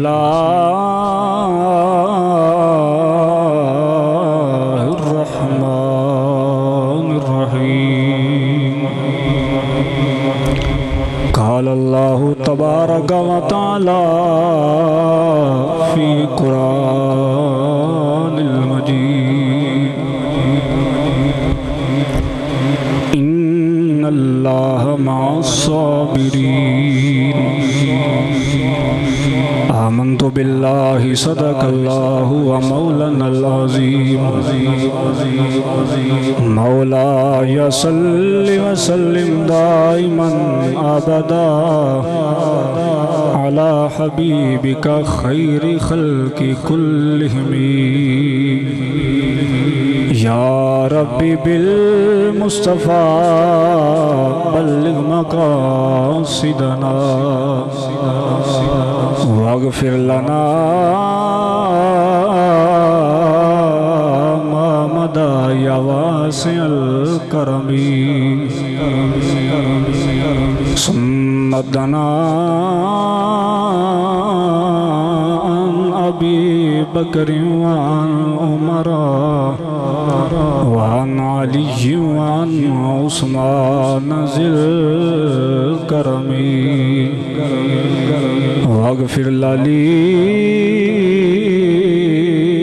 الله الرحمن الرحيم قال الله تبارك وتعالى في قرآن المجيد إن الله مع الصابرين آمنت بالله صدق الله ومولانا العظيم مولاي صل وسلم دائما أبدا على حبيبك خير خلق كلهم يا ربي بالمصطفى بلغ مقاصدنا واغفر لنا ما مضى يا واسع الكرم ثم ادنا عن أبي بكر وعن عمر وعن علي وعن عثمان ذي الكرم واغفر لي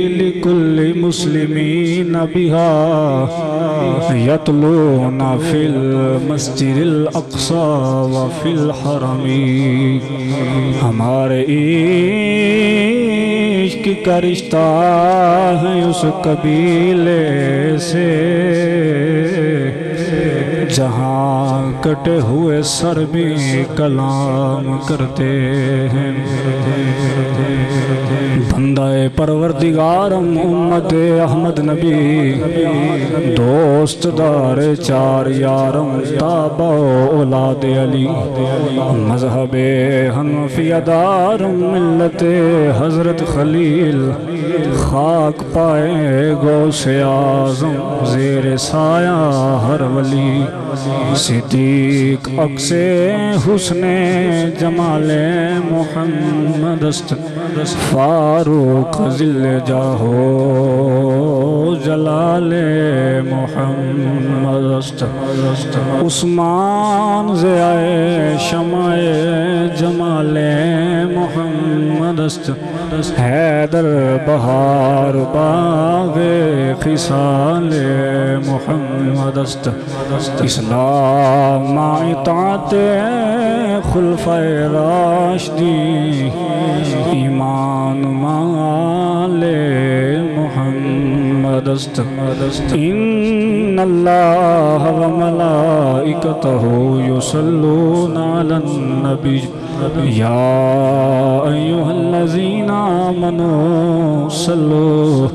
لكل مسلمين بها يتلون في المسجد الأقصى وفي الحرم ہمارے عشق کا رشتہ ہے اس قبیلے سے جہاں کٹے ہوئے سر بھی کلام کرتے ہیں بندہ پروردگارم امت احمد نبی دوست دار چار یارم تابع اولاد علی مذہب حنفیہ دارم ملت حضرت خلیل خاک پائے غوث اعظم زیر سایہ ہر ولی صدیق عکس حسن جمال محمد است فاروق ذل جاہو جلال محمد است عثمان ضیاء شمع جمال محمد است حیدر بہار باغ خصال محمد است اسلام اطاعت خلفائے راشدین ایمان مال محمد است ان اللہ وملائکتہ یصلون علی النبی یا ایہا الذین آمنوا صلوا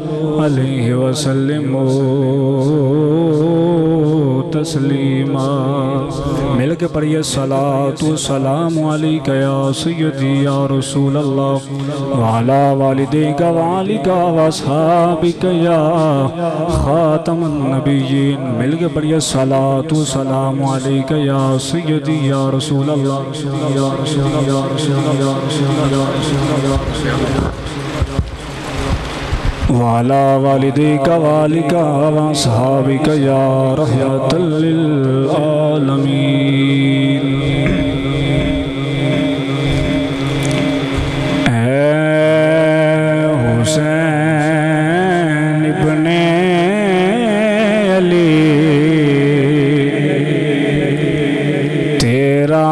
علیہ وسلموا تسلیما مل کے پڑھیے صلاۃ و سلام علیک یا سیدی یا رسول اللہ وعلی والدیک وعلیک واصحابک یا خاتم النبیین مل کے پڑھیے صلاۃ و سلام علیک یا سیدی یا رسول اللہ یا رسول اللہ یا رسول اللہ یا رسول اللہ یا رسول اللہ وعلى والديك ووالديك وأصحابك يا رحمة للعالمين اے حسین ابن علی تیرا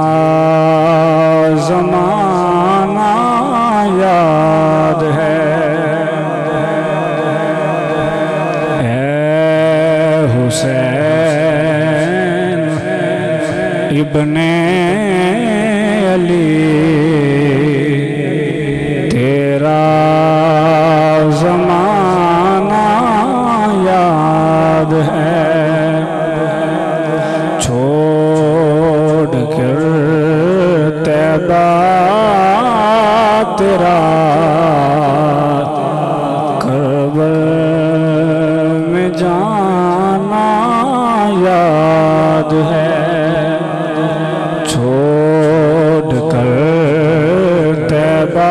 زمانہ یاد ہے حسین ابن علی تیرا زمانہ یاد ہے چھوڑ کر طیبہ تیرا کربلا میں جانا یاد ہے چھوڑ کر طیبہ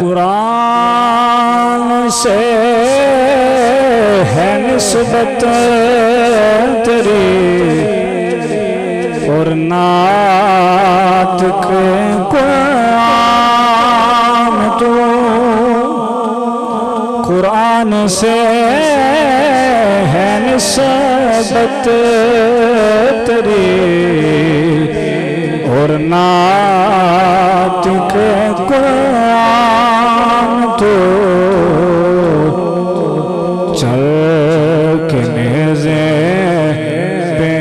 قرآن سے ہے نسبت تیری اور نعت کے قرآن تو قرآن سے ہے نسبت تیری اور نعت کے قرآن تو چل کے نیزے پہ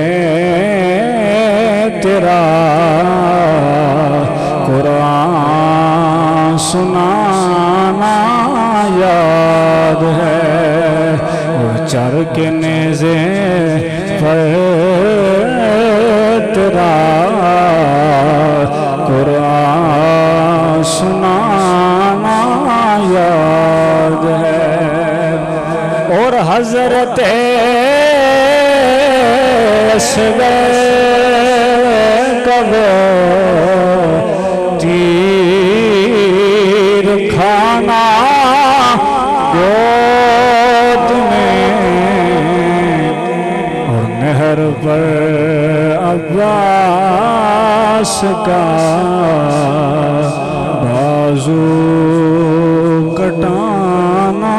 تیرا قرآن سنانا یاد ہے چر کے نیزے پر تیرا قرآن سنانا یاد ہے اور حضرت اصغر کب تیر کھانا گود میں اور نہر پر عباس کا بازو کٹانا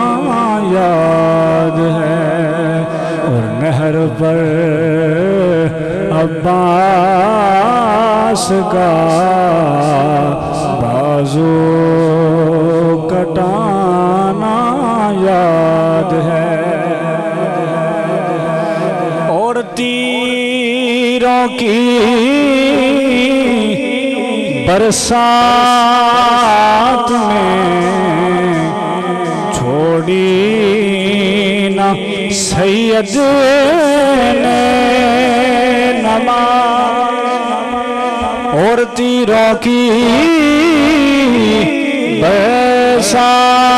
یاد ہے اور نہر پر عباس کا بازو کٹانا یاد ہے اور تیروں کی برسات میں چھوڑی نہ سید نے نماز اور تیروں کی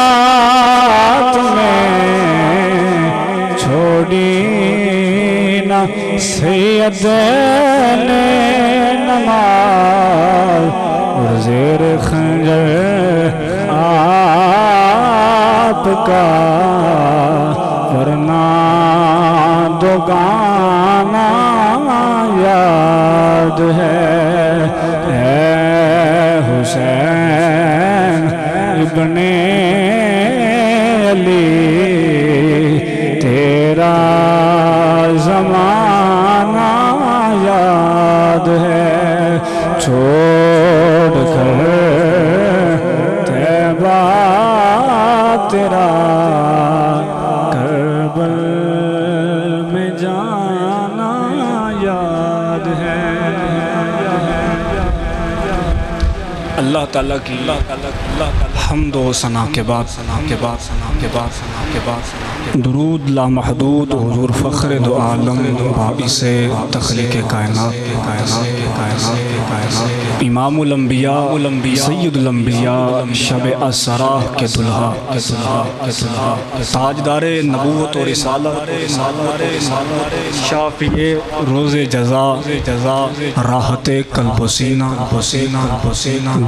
برسات میں چھوڑی نہ سید نے نماز اور زیر خنجر آپ کا ورنہ دو گانا یاد ہے اے حسین ابن علی تیرا زمانہ یاد ہے چھوڑ کر طیبہ تیرا کربل میں جانا یاد ہے اللہ تعالیٰ کی حمد و ثنا کے بعد درود لامحدود حضور فخر دو عالم باعث تخلیق کائنات امام الانبیاء سید الانبیاء شب اسرا کے دلہا تاجدار نبوت و رسالت شافع روز جزا راحت قلب و سینہ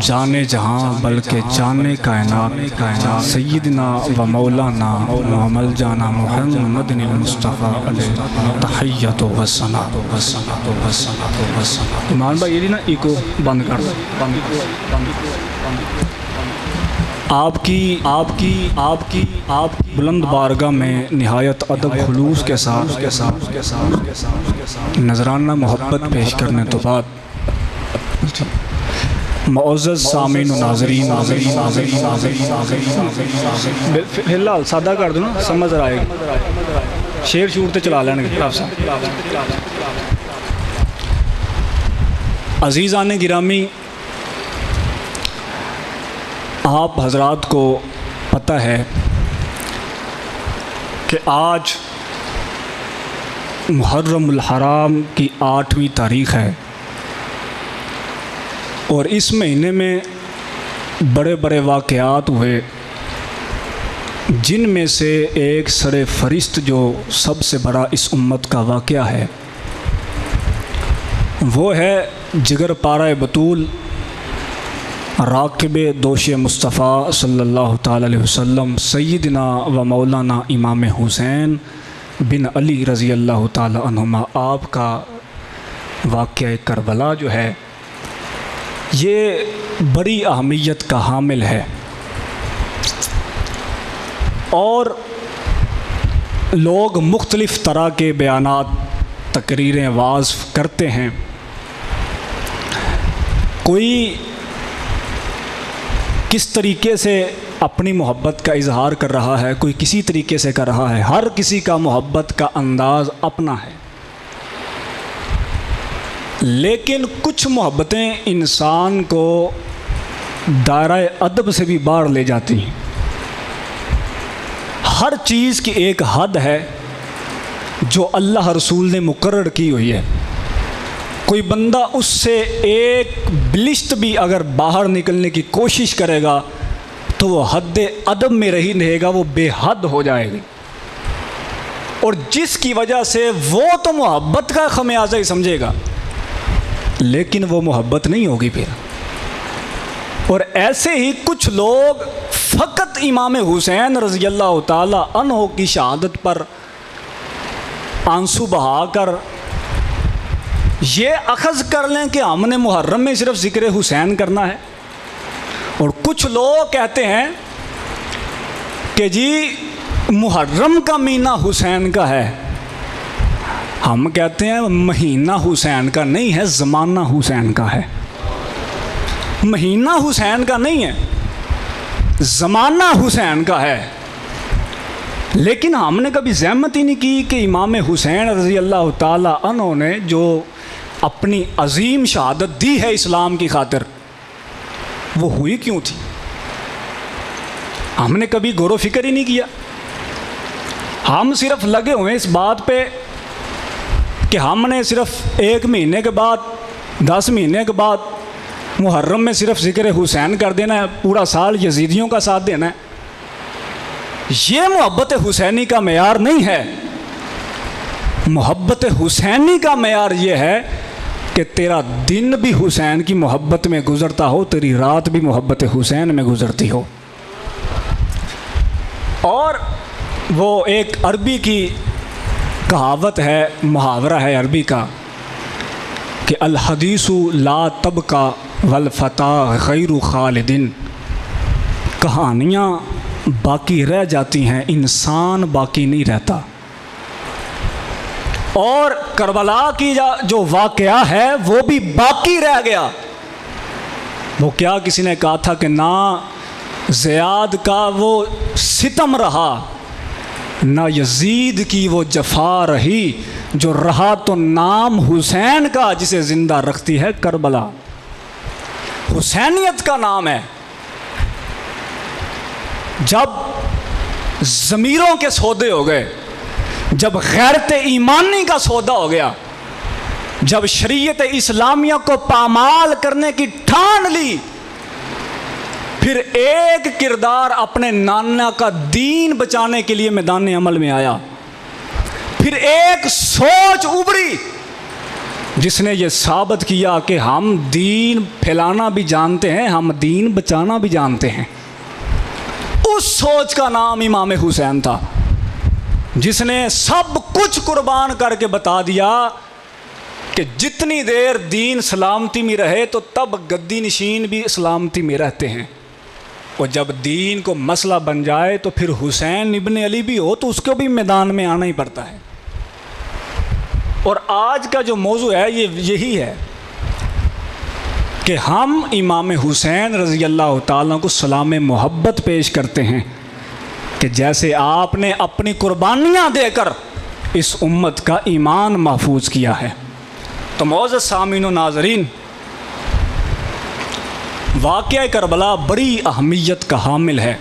جانے جہاں بلکہ جانے کائنات سیدنا و مولانا محمد جانا محمد المصطفیٰ علیہ تحیت و ثنا ایمان بھائی یہ نا ایکو بند کر دو آپ کی بلند بارگاہ میں نہایت ادب خلوص کے ساتھ نذرانہ محبت پیش کرنے تو بعد معزز سامعین و ناظرین فی الحال سادہ کر دو نا سمجھ آئے گی شیر شور تے چلا لیں گے عزیزان گرامی آپ حضرات کو پتہ ہے کہ آج محرم الحرام کی 8ویں تاریخ ہے اور اس مہینے میں بڑے بڑے واقعات ہوئے جن میں سے ایک سر فرست جو سب سے بڑا اس امت کا واقعہ ہے وہ ہے جگر پارہ بطول راکب دوش مصطفیٰ صلی اللہ تعالی علیہ وسلم سیدنا و مولانا امام حسین بن علی رضی اللہ تعالی عنہما آپ کا واقعہ کربلا جو ہے یہ بڑی اہمیت کا حامل ہے، اور لوگ مختلف طرح کے بیانات، تقریریں، وعظ کرتے ہیں۔ کوئی کس طریقے سے اپنی محبت کا اظہار کر رہا ہے، کوئی کسی طریقے سے کر رہا ہے، ہر کسی کا محبت کا انداز اپنا ہے، لیکن کچھ محبتیں انسان کو دائرہ ادب سے بھی باہر لے جاتی ہیں۔ ہر چیز کی ایک حد ہے جو اللہ رسول نے مقرر کی ہوئی ہے، کوئی بندہ اس سے ایک بلشت بھی اگر باہر نکلنے کی کوشش کرے گا تو وہ حد ادب میں رہے گا، وہ بے حد ہو جائے گی، اور جس کی وجہ سے وہ تو محبت کا خمیازہ ہی سمجھے گا لیکن وہ محبت نہیں ہوگی پھر۔ اور ایسے ہی کچھ لوگ فقط امام حسین رضی اللہ تعالی عنہ کی شہادت پر آنسو بہا کر یہ اخذ کر لیں کہ ہم نے محرم میں صرف ذکر حسین کرنا ہے، اور کچھ لوگ کہتے ہیں کہ جی محرم کا مہینہ حسین کا ہے، ہم کہتے ہیں مہینہ حسین کا نہیں ہے، زمانہ حسین کا ہے۔ مہینہ حسین کا نہیں ہے، زمانہ حسین کا ہے۔ لیکن ہم نے کبھی زحمت ہی نہیں کی کہ امام حسین رضی اللہ تعالی عنہ نے جو اپنی عظیم شہادت دی ہے اسلام کی خاطر، وہ ہوئی کیوں تھی؟ ہم نے کبھی غور و فکر ہی نہیں کیا۔ ہم صرف لگے ہوئے اس بات پہ کہ ہم نے صرف 1 مہینے کے بعد 10 مہینے کے بعد محرم میں صرف ذکر حسین کر دینا ہے، پورا سال یزیدیوں کا ساتھ دینا ہے۔ یہ محبت حسینی کا معیار نہیں ہے۔ محبت حسینی کا معیار یہ ہے کہ تیرا دن بھی حسین کی محبت میں گزرتا ہو، تیری رات بھی محبت حسین میں گزرتی ہو۔ اور وہ ایک عربی کی کہاوت ہے، محاورہ ہے عربی کا کہ الحدیث لا تبقى والفتى غیر خالد، کہانیاں باقی رہ جاتی ہیں، انسان باقی نہیں رہتا۔ اور کربلا کی جو واقعہ ہے وہ بھی باقی رہ گیا۔ وہ کیا کسی نے کہا تھا کہ نہ زیاد کا وہ ستم رہا، نہ یزید کی وہ جفا رہی، جو رہا تو نام حسین کا جسے زندہ رکھتی ہے کربلا۔ حسینیت کا نام ہے۔ جب ضمیروں کے سودے ہو گئے، جب غیرت ایمانی کا سودا ہو گیا، جب شریعت اسلامیہ کو پامال کرنے کی ٹھان لی، پھر ایک کردار اپنے نانا کا دین بچانے کے لیے میدان عمل میں آیا، پھر ایک سوچ ابھری جس نے یہ ثابت کیا کہ ہم دین پھیلانا بھی جانتے ہیں، ہم دین بچانا بھی جانتے ہیں۔ اس سوچ کا نام امام حسین تھا، جس نے سب کچھ قربان کر کے بتا دیا کہ جتنی دیر دین سلامتی میں رہے تو تب گدی نشین بھی سلامتی میں رہتے ہیں، اور جب دین کو مسئلہ بن جائے تو پھر حسین ابن علی بھی ہو تو اس کو بھی میدان میں آنا ہی پڑتا ہے۔ اور آج کا جو موضوع ہے یہ یہی ہے کہ ہم امام حسین رضی اللہ تعالیٰ کو سلام محبت پیش کرتے ہیں کہ جیسے آپ نے اپنی قربانیاں دے کر اس امت کا ایمان محفوظ کیا ہے۔ تو معزز سامعین و ناظرین، واقعہ کربلا بڑی اہمیت کا حامل ہے۔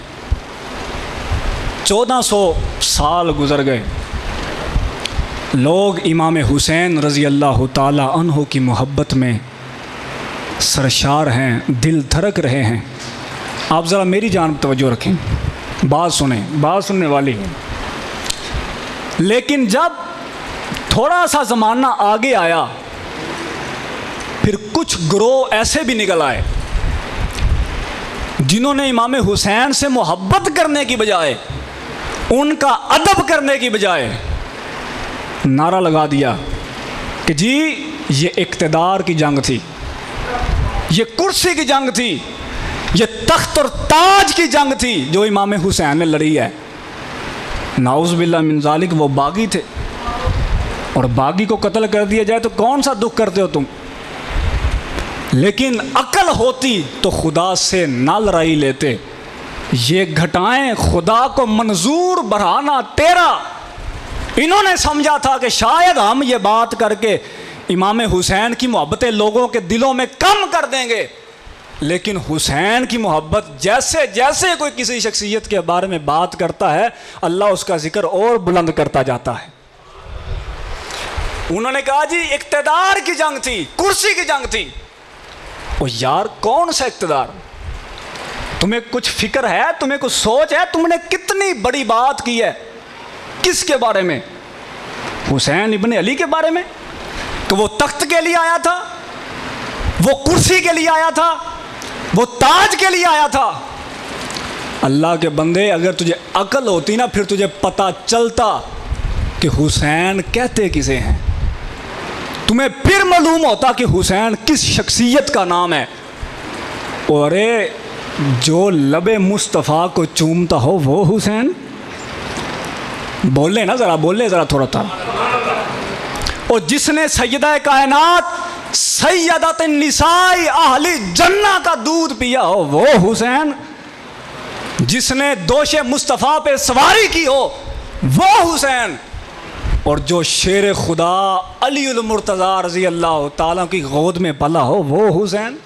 1400 سال گزر گئے، لوگ امام حسین رضی اللہ تعالی عنہ کی محبت میں سرشار ہیں، دل دھڑک رہے ہیں۔ آپ ذرا میری جانب توجہ رکھیں، بات سنیں، بات سننے والی ہے۔ لیکن جب تھوڑا سا زمانہ آگے آیا، پھر کچھ گروہ ایسے بھی نکل آئے جنہوں نے امام حسین سے محبت کرنے کی بجائے ان کا ادب کرنے کی بجائے نعرہ لگا دیا کہ جی یہ اقتدار کی جنگ تھی، یہ کرسی کی جنگ تھی، یہ تخت اور تاج کی جنگ تھی جو امام حسین نے لڑی ہے۔ نعوذ باللہ من ذالک، وہ باغی تھے، اور باغی کو قتل کر دیا جائے تو کون سا دکھ کرتے ہو تم؟ لیکن عقل ہوتی تو خدا سے نہ لڑائی لیتے۔ یہ گھٹائیں خدا کو منظور بڑھانا تیرا، انہوں نے سمجھا تھا کہ شاید ہم یہ بات کر کے امام حسین کی محبتیں لوگوں کے دلوں میں کم کر دیں گے، لیکن حسین کی محبت جیسے جیسے کوئی کسی شخصیت کے بارے میں بات کرتا ہے اللہ اس کا ذکر اور بلند کرتا جاتا ہے۔ انہوں نے کہا جی اقتدار کی جنگ تھی، کرسی کی جنگ تھی۔ او یار کون سا اقتدار؟ تمہیں کچھ فکر ہے؟ تمہیں کچھ سوچ ہے؟ تم نے کتنی بڑی بات کی ہے؟ کس کے بارے میں؟ حسین ابن علی کے بارے میں، کہ وہ تخت کے لیے آیا تھا، وہ کرسی کے لیے آیا تھا، وہ تاج کے لیے آیا تھا۔ اللہ کے بندے اگر تجھے عقل ہوتی نا پھر تجھے پتہ چلتا کہ حسین کہتے کسے ہیں، تمہیں پھر معلوم ہوتا کہ حسین کس شخصیت کا نام ہے۔ اور جو لب مصطفیٰ کو چومتا ہو وہ حسین، بولے نا ذرا، بولے ذرا تھوڑا تھا۔ اور جس نے سیدہ کائنات سیدۃ النساء اہل جنہ کا دودھ پیا ہو وہ حسین، جس نے دوش مصطفیٰ پہ سواری کی ہو وہ حسین، اور جو شیر خدا علی المرتضیٰ رضی اللہ تعالیٰ کی گود میں پلا ہو وہ حسین۔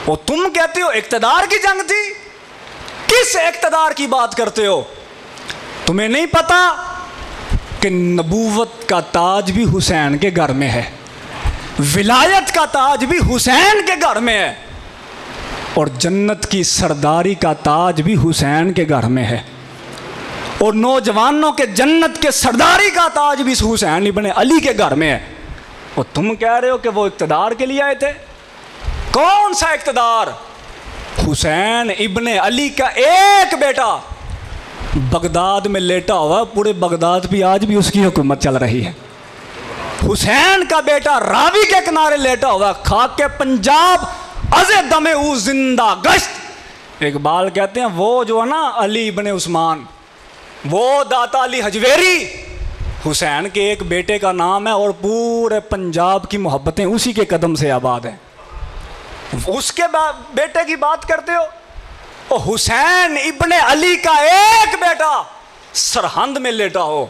اور تم کہتے ہو اقتدار کی جنگ تھی؟ کس اقتدار کی بات کرتے ہو؟ تمہیں نہیں پتا کہ نبوت کا تاج بھی حسین کے گھر میں ہے، ولایت کا تاج بھی حسین کے گھر میں ہے، اور جنت کی سرداری کا تاج بھی حسین کے گھر میں ہے، اور نوجوانوں کے جنت کے سرداری کا تاج بھی حسین ابن علی کے گھر میں ہے۔ اور تم کہہ رہے ہو کہ وہ اقتدار کے لیے آئے تھے؟ کون سا اقتدار؟ حسین ابن علی کا ایک بیٹا بغداد میں لیٹا ہوا، پورے بغداد بھی آج بھی اس کی حکومت چل رہی ہے۔ حسین کا بیٹا راوی کے کنارے لیٹا ہوا، خاک کے پنجاب از دم او زندہ گشت۔ اقبال کہتے ہیں وہ جو ہے نا علی ابن عثمان، وہ داتا علی حجویری، حسین کے ایک بیٹے کا نام ہے، اور پورے پنجاب کی محبتیں اسی کے قدم سے آباد ہیں۔ اس کے بیٹے کی بات کرتے ہو؟ اور حسین ابن علی کا ایک بیٹا سرہند میں لیٹا ہو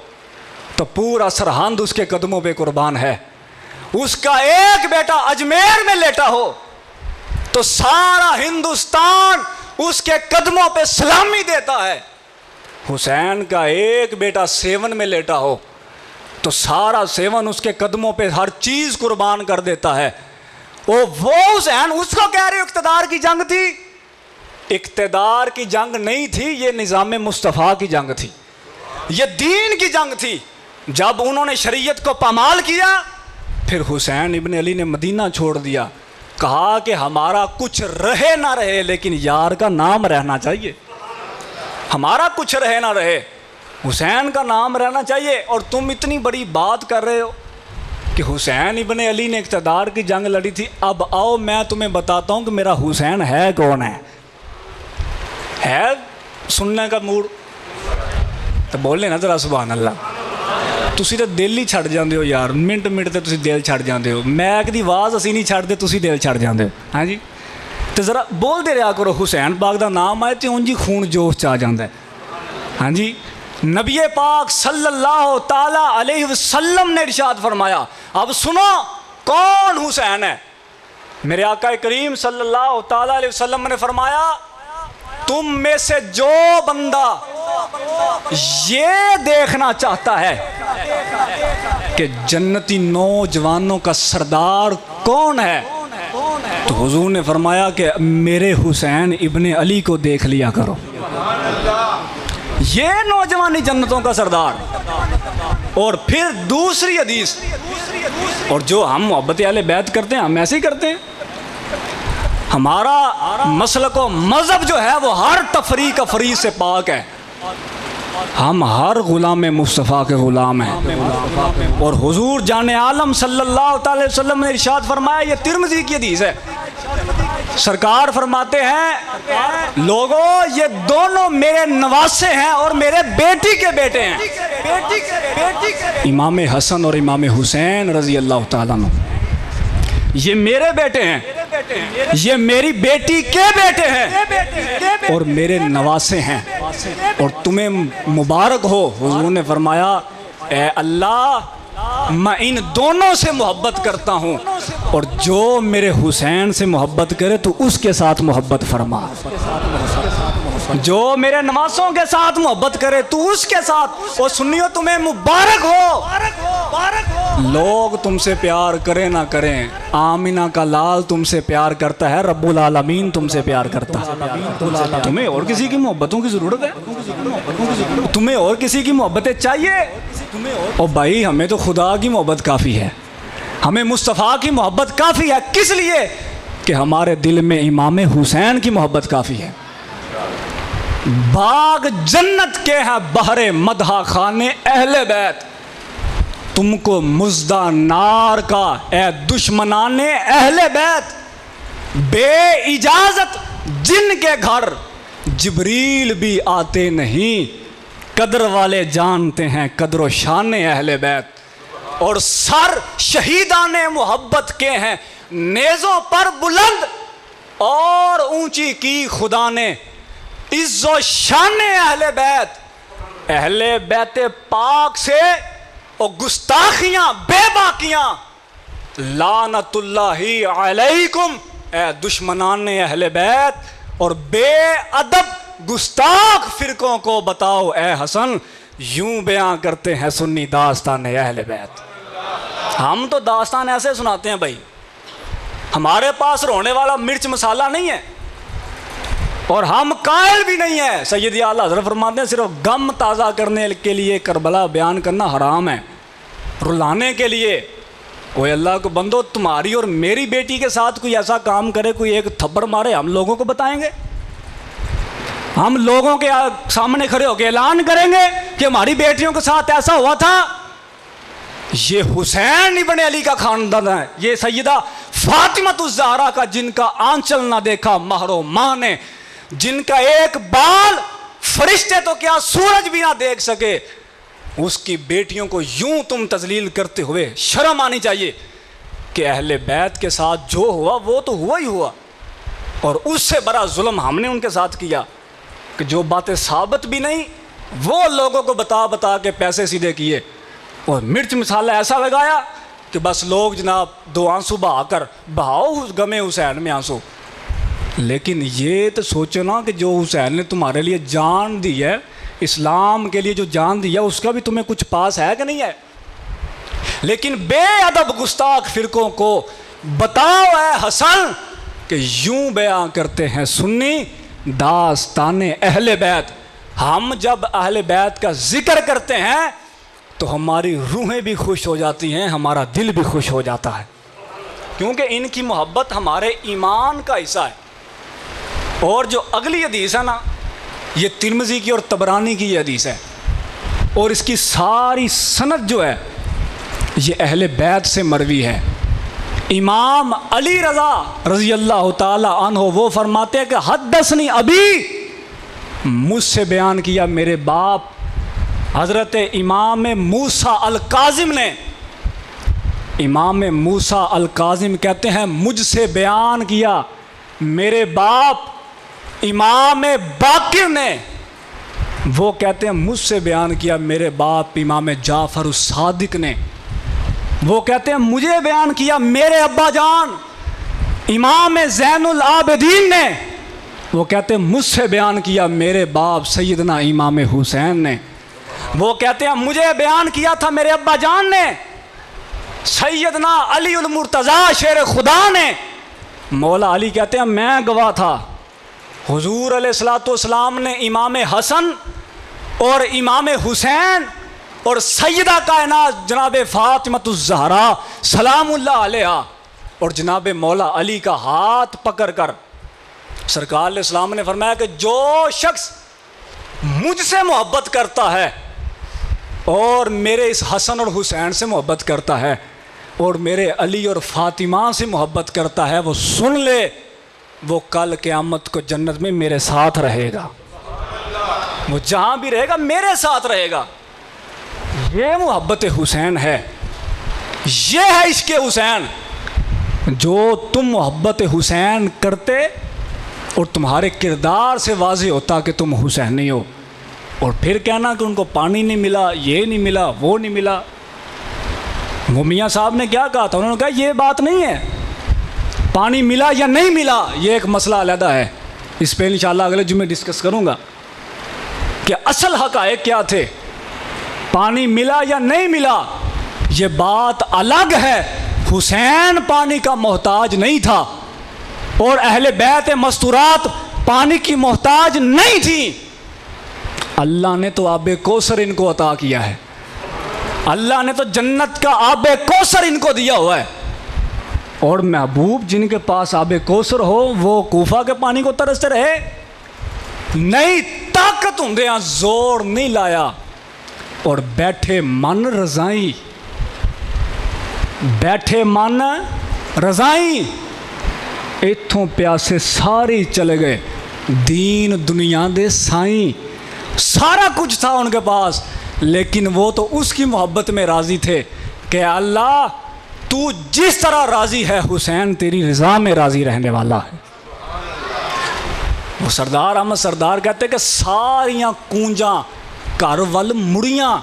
تو پورا سرہند اس کے قدموں پہ قربان ہے۔ اس کا ایک بیٹا اجمیر میں لیٹا ہو تو سارا ہندوستان اس کے قدموں پہ سلامی دیتا ہے۔ حسین کا ایک بیٹا سیون میں لیٹا ہو تو سارا سیون اس کے قدموں پہ ہر چیز قربان کر دیتا ہے۔ وہ حسین، اس کو کہہ رہے اقتدار کی جنگ تھی؟ اقتدار کی جنگ نہیں تھی، یہ نظام مصطفیٰ کی جنگ تھی، یہ دین کی جنگ تھی۔ جب انہوں نے شریعت کو پامال کیا پھر حسین ابن علی نے مدینہ چھوڑ دیا، کہا کہ ہمارا کچھ رہے نہ رہے لیکن یار کا نام رہنا چاہیے، ہمارا کچھ رہے نہ رہے حسین کا نام رہنا چاہیے۔ اور تم اتنی بڑی بات کر رہے ہو کہ حسین ابن علی نے اقتدار کی جنگ لڑی تھی۔ اب آؤ میں تمہیں بتاتا ہوں کہ میرا حسین ہے کون ہے سننے کا موڈ تو بولے نا ذرا سبحان اللہ۔ تسی تو دل ہی چھڑ جاندے ہو یار، منٹ منٹ تے تسی دل چھڑ جاندے ہو، میں کدی آواز اسی نہیں چھڑ دے، تسی دل چھڑ جاندے ہو۔ ہاں جی تو ذرا بول دے رہا کرو، حسین پاک دا نام آئے تو انجی خون جوش چاہ جاندہ ہے۔ ہاں جی نبی پاک صلی اللہ تعالیٰ علیہ وسلم نے ارشاد فرمایا، اب سنو کون حسین ہے۔ میرے آقا کریم صلی اللہ تعالیٰ علیہ وسلم نے فرمایا، تم میں سے جو بندہ یہ دیکھنا چاہتا ہے کہ جنتی نوجوانوں کا سردار کون ہے تو حضور نے فرمایا کہ میرے حسین ابن علی کو دیکھ لیا کرو، یہ نوجوانی جنتوں کا سردار۔ اور پھر دوسری حدیث، اور جو ہم محبت اہل بیت کرتے ہیں ہم ایسے ہی کرتے ہیں، ہمارا مسلک و مذہب جو ہے وہ ہر تفریق افریق سے پاک ہے. ہم ہر غلام مصطفیٰ کے غلام ہیں. اور حضور جان عالم صلی اللہ تعالی وسلم نے ارشاد فرمایا, یہ ترمذی کی حدیث ہے, سرکار فرماتے ہیں لوگوں یہ دونوں میرے نواسے ہیں اور میرے بیٹی کے بیٹے ہیں. امام حسن اور امام حسین رضی اللہ تعالیٰ عنہ یہ میرے بیٹے ہیں, یہ میری بیٹی کے بیٹے ہیں اور میرے نواسے ہیں, اور تمہیں مبارک ہو. حضور نے فرمایا اے اللہ میں ان دونوں سے محبت کرتا ہوں, اور جو میرے حسین سے محبت کرے تو اس کے ساتھ محبت فرما, جو میرے نواسوں کے ساتھ محبت کرے تو اس کے ساتھ. اور سنیو تمہیں مبارک ہو, لوگ تم سے پیار کریں نہ کریں, آمینہ کا لال تم سے پیار کرتا ہے, رب العالمین تم سے پیار کرتا ہے. تمہیں اور کسی کی محبتوں کی ضرورت ہے؟ تمہیں اور کسی کی محبتیں چاہیے؟ اور بھائی ہمیں تو خدا کی محبت کافی ہے, ہمیں مصطفیٰ کی محبت کافی ہے. کس لیے؟ کہ ہمارے دل میں امام حسین کی محبت کافی ہے. باغ جنت کے ہیں بہر مدح خانے اہل بیت, تم کو مزدہ نار کا اے دشمنان اہل بیت. بے اجازت جن کے گھر جبریل بھی آتے نہیں, قدر والے جانتے ہیں قدر و شان اہل بیت. اور سر شہیدان محبت کے ہیں نیزوں پر بلند, اور اونچی کی خدا نے عز و شان اہل بیت. اہل بیت پاک سے اور گستاخیاں بے باکیاں, لعنت اللہ علیکم اے دشمنان اہل بیت. اور بے ادب گستاخ فرقوں کو بتاؤ اے حسن, یوں بیان کرتے ہیں سنی داستان اہل بیت. ہم تو داستان ایسے سناتے ہیں بھائی, ہمارے پاس رونے والا مرچ مسالہ نہیں ہے, اور ہم قائل بھی نہیں ہیں. سید اعلیٰ حضرت فرماتے ہیں صرف غم تازہ کرنے کے لیے کربلا بیان کرنا حرام ہے, رلانے کے لیے. کوئی اللہ کو بندو تمہاری اور میری بیٹی کے ساتھ کوئی ایسا کام کرے, کوئی ایک تھپڑ مارے, ہم لوگوں کو بتائیں گے؟ ہم لوگوں کے سامنے کھڑے ہو کے اعلان کریں گے کہ ہماری بیٹیوں کے ساتھ ایسا ہوا تھا؟ یہ حسین ابن علی کا خاندان ہے, یہ سیدہ فاطمۃ الزہرا کا, جن کا آنچل نہ دیکھا مہر و ماہ نے, جن کا ایک بال فرشتے تو کیا سورج بھی نہ دیکھ سکے, اس کی بیٹیوں کو یوں تم تذلیل کرتے ہوئے شرم آنی چاہیے کہ اہل بیت کے ساتھ جو ہوا وہ تو ہوا ہی ہوا, اور اس سے بڑا ظلم ہم نے ان کے ساتھ کیا کہ جو باتیں ثابت بھی نہیں وہ لوگوں کو بتا بتا کے پیسے سیدھے کیے, اور مرچ مسالہ ایسا لگایا کہ بس لوگ جناب دو آنسو بہا کر بہاؤ غم حسین میں آنسو. لیکن یہ تو سوچو نا کہ جو حسین نے تمہارے لیے جان دی ہے, اسلام کے لیے جو جان دی ہے, اس کا بھی تمہیں کچھ پاس ہے کہ نہیں ہے؟ لیکن بے ادب گستاخ فرقوں کو بتاؤ اے حسن کہ یوں بیان کرتے ہیں سنی داستان اہل بیت. ہم جب اہل بیت کا ذکر کرتے ہیں تو ہماری روحیں بھی خوش ہو جاتی ہیں, ہمارا دل بھی خوش ہو جاتا ہے, کیونکہ ان کی محبت ہمارے ایمان کا حصہ ہے. اور جو اگلی حدیث ہے نا, یہ ترمذی کی اور طبرانی کی یہ حدیث ہے, اور اس کی ساری سند جو ہے یہ اہل بیت سے مروی ہے. امام علی رضا رضی اللہ تعالی عنہ وہ فرماتے ہیں کہ حدثنی ابی, مجھ سے بیان کیا میرے باپ. حضرت امام موسیٰ الکاظم نے, امام موسیٰ الکاظم کہتے ہیں مجھ سے بیان کیا میرے باپ امام باقر نے, وہ کہتے ہیں مجھ سے بیان کیا میرے باپ امام جعفر الصادق نے, وہ کہتے ہیں مجھے بیان کیا میرے ابا جان امام زین العابدین نے, وہ کہتے ہیں مجھ سے بیان کیا میرے باپ سیدنا امام حسین نے, وہ کہتے ہیں مجھے بیان کیا تھا میرے ابا جان نے سیدنا علی المرتضیٰ شیر خدا نے. مولا علی کہتے ہیں میں گواہ تھا, حضور علیہ الصلوۃ والسلام نے امام حسن اور امام حسین اور سیدہ کائنات جناب فاطمۃ الزہرا سلام اللہ علیہا اور جناب مولا علی کا ہاتھ پکڑ کر سرکار علیہ السلام نے فرمایا کہ جو شخص مجھ سے محبت کرتا ہے اور میرے اس حسن اور حسین سے محبت کرتا ہے اور میرے علی اور فاطمہ سے محبت کرتا ہے، وہ سن لے، وہ کل قیامت کو جنت میں میرے ساتھ رہے گا، وہ جہاں بھی رہے گا میرے ساتھ رہے گا۔ یہ محبت حسین ہے، یہ ہے عشق حسین۔ جو تم محبت حسین کرتے اور تمہارے کردار سے واضح ہوتا کہ تم حسینی ہو، اور پھر کہنا کہ ان کو پانی نہیں ملا، یہ نہیں ملا، وہ نہیں ملا۔ وہ میاں صاحب نے کیا کہا تھا؟ انہوں نے کہا یہ بات نہیں ہے، پانی ملا یا نہیں ملا یہ ایک مسئلہ علیحدہ ہے، اس پہ انشاءاللہ اگلے جمعے ڈسکس کروں گا کہ اصل حقائق کیا تھے۔ پانی ملا یا نہیں ملا یہ بات الگ ہے، حسین پانی کا محتاج نہیں تھا اور اہل بیت مستورات پانی کی محتاج نہیں تھی۔ اللہ نے تو آب کوثر ان کو عطا کیا ہے، اللہ نے تو جنت کا آب کوثر ان کو دیا ہوا ہے، اور محبوب جن کے پاس آب کوثر ہو وہ کوفہ کے پانی کو ترستے رہے؟ نہیں، طاقت ہوندیاں زور نہیں لایا اور بیٹھے من رضائیں، بیٹھے من رضائیں، اتھوں پیاسے سارے چلے گئے، دین دنیا دے سائیں، سارا کچھ تھا ان کے پاس، لیکن وہ تو اس کی محبت میں راضی تھے کہ اللہ تو جس طرح راضی ہے حسین تیری رضا میں راضی رہنے والا ہے۔ وہ سردار احمد سردار کہتے کہ ساریاں کونجاں گھر ول مڑیاں،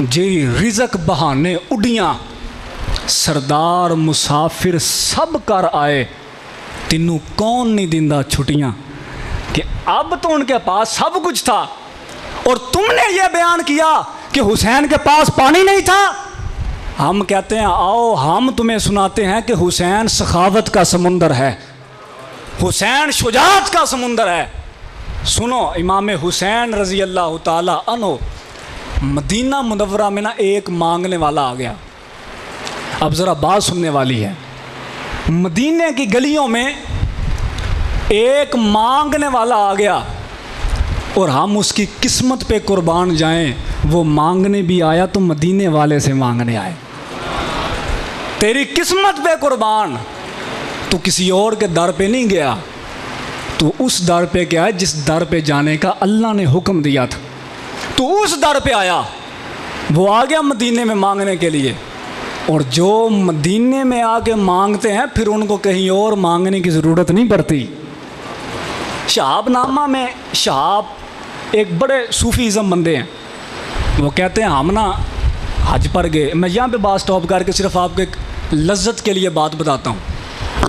جی رزق بہانے اڈیاں، سردار مسافر سب کر آئے، تینوں کون نہیں دیندا چھٹیاں۔ کہ اب تو ان کے پاس سب کچھ تھا اور تم نے یہ بیان کیا کہ حسین کے پاس پانی نہیں تھا۔ ہم کہتے ہیں آؤ ہم تمہیں سناتے ہیں کہ حسین سخاوت کا سمندر ہے، حسین شجاعت کا سمندر ہے۔ سنو، امام حسین رضی اللہ تعالی عنہ مدینہ منورہ میں نا ایک مانگنے والا آ گیا۔ اب ذرا بات سننے والی ہے، مدینہ کی گلیوں میں ایک مانگنے والا آ گیا اور ہم اس کی قسمت پہ قربان جائیں، وہ مانگنے بھی آیا تو مدینے والے سے مانگنے آئے۔ تیری قسمت پہ قربان، تو کسی اور کے در پہ نہیں گیا، تو اس در پہ گیا ہے جس در پہ جانے کا اللہ نے حکم دیا تھا، تو اس در پہ آیا، وہ آ گیا مدینے میں مانگنے کے لیے۔ اور جو مدینے میں آ کے مانگتے ہیں پھر ان کو کہیں اور مانگنے کی ضرورت نہیں پڑتی۔ شہاب نامہ میں شہاب ایک بڑے صوفی ازم بندے ہیں، وہ کہتے ہیں ہم نا حج پر گئے، میں یہاں پہ بات سٹاپ کر کے صرف آپ کو ایک لذت کے لیے بات بتاتا ہوں۔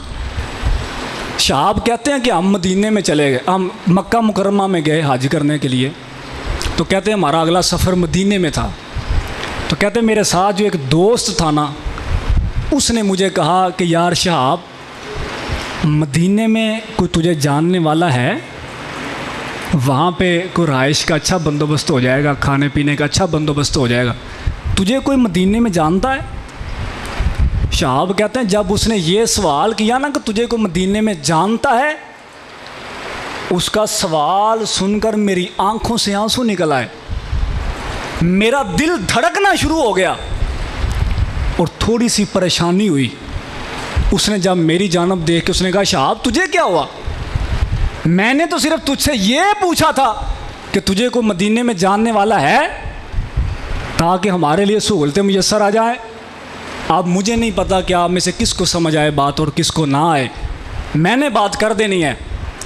شہاب کہتے ہیں کہ ہم مدینے میں چلے گئے، ہم مکہ مکرمہ میں گئے حج کرنے کے لیے، تو کہتے ہیں ہمارا اگلا سفر مدینے میں تھا، تو کہتے ہیں میرے ساتھ جو ایک دوست تھا نا، اس نے مجھے کہا کہ یار شہاب مدینے میں کوئی تجھے جاننے والا ہے، وہاں پہ کوئی رہائش کا اچھا بندوبست ہو جائے گا، کھانے پینے کا اچھا بندوبست ہو جائے گا، تجھے کوئی مدینے میں جانتا ہے؟ شہاب کہتے ہیں جب اس نے یہ سوال کیا نا کہ تجھے کوئی مدینے میں جانتا ہے، اس کا سوال سن کر میری آنکھوں سے آنسو نکل آئے، میرا دل دھڑکنا شروع ہو گیا اور تھوڑی سی پریشانی ہوئی۔ اس نے جب میری جانب دیکھ کے اس نے کہا شہاب تجھے کیا ہوا؟ میں نے تو صرف تجھ سے یہ پوچھا تھا کہ تجھے کوئی مدینے میں جاننے والا ہے تاکہ ہمارے لیے سہولتیں میسر آ جائیں۔ اب مجھے نہیں پتا کہ آپ میں سے کس کو سمجھ آئے بات اور کس کو نہ آئے، میں نے بات کر دینی ہے،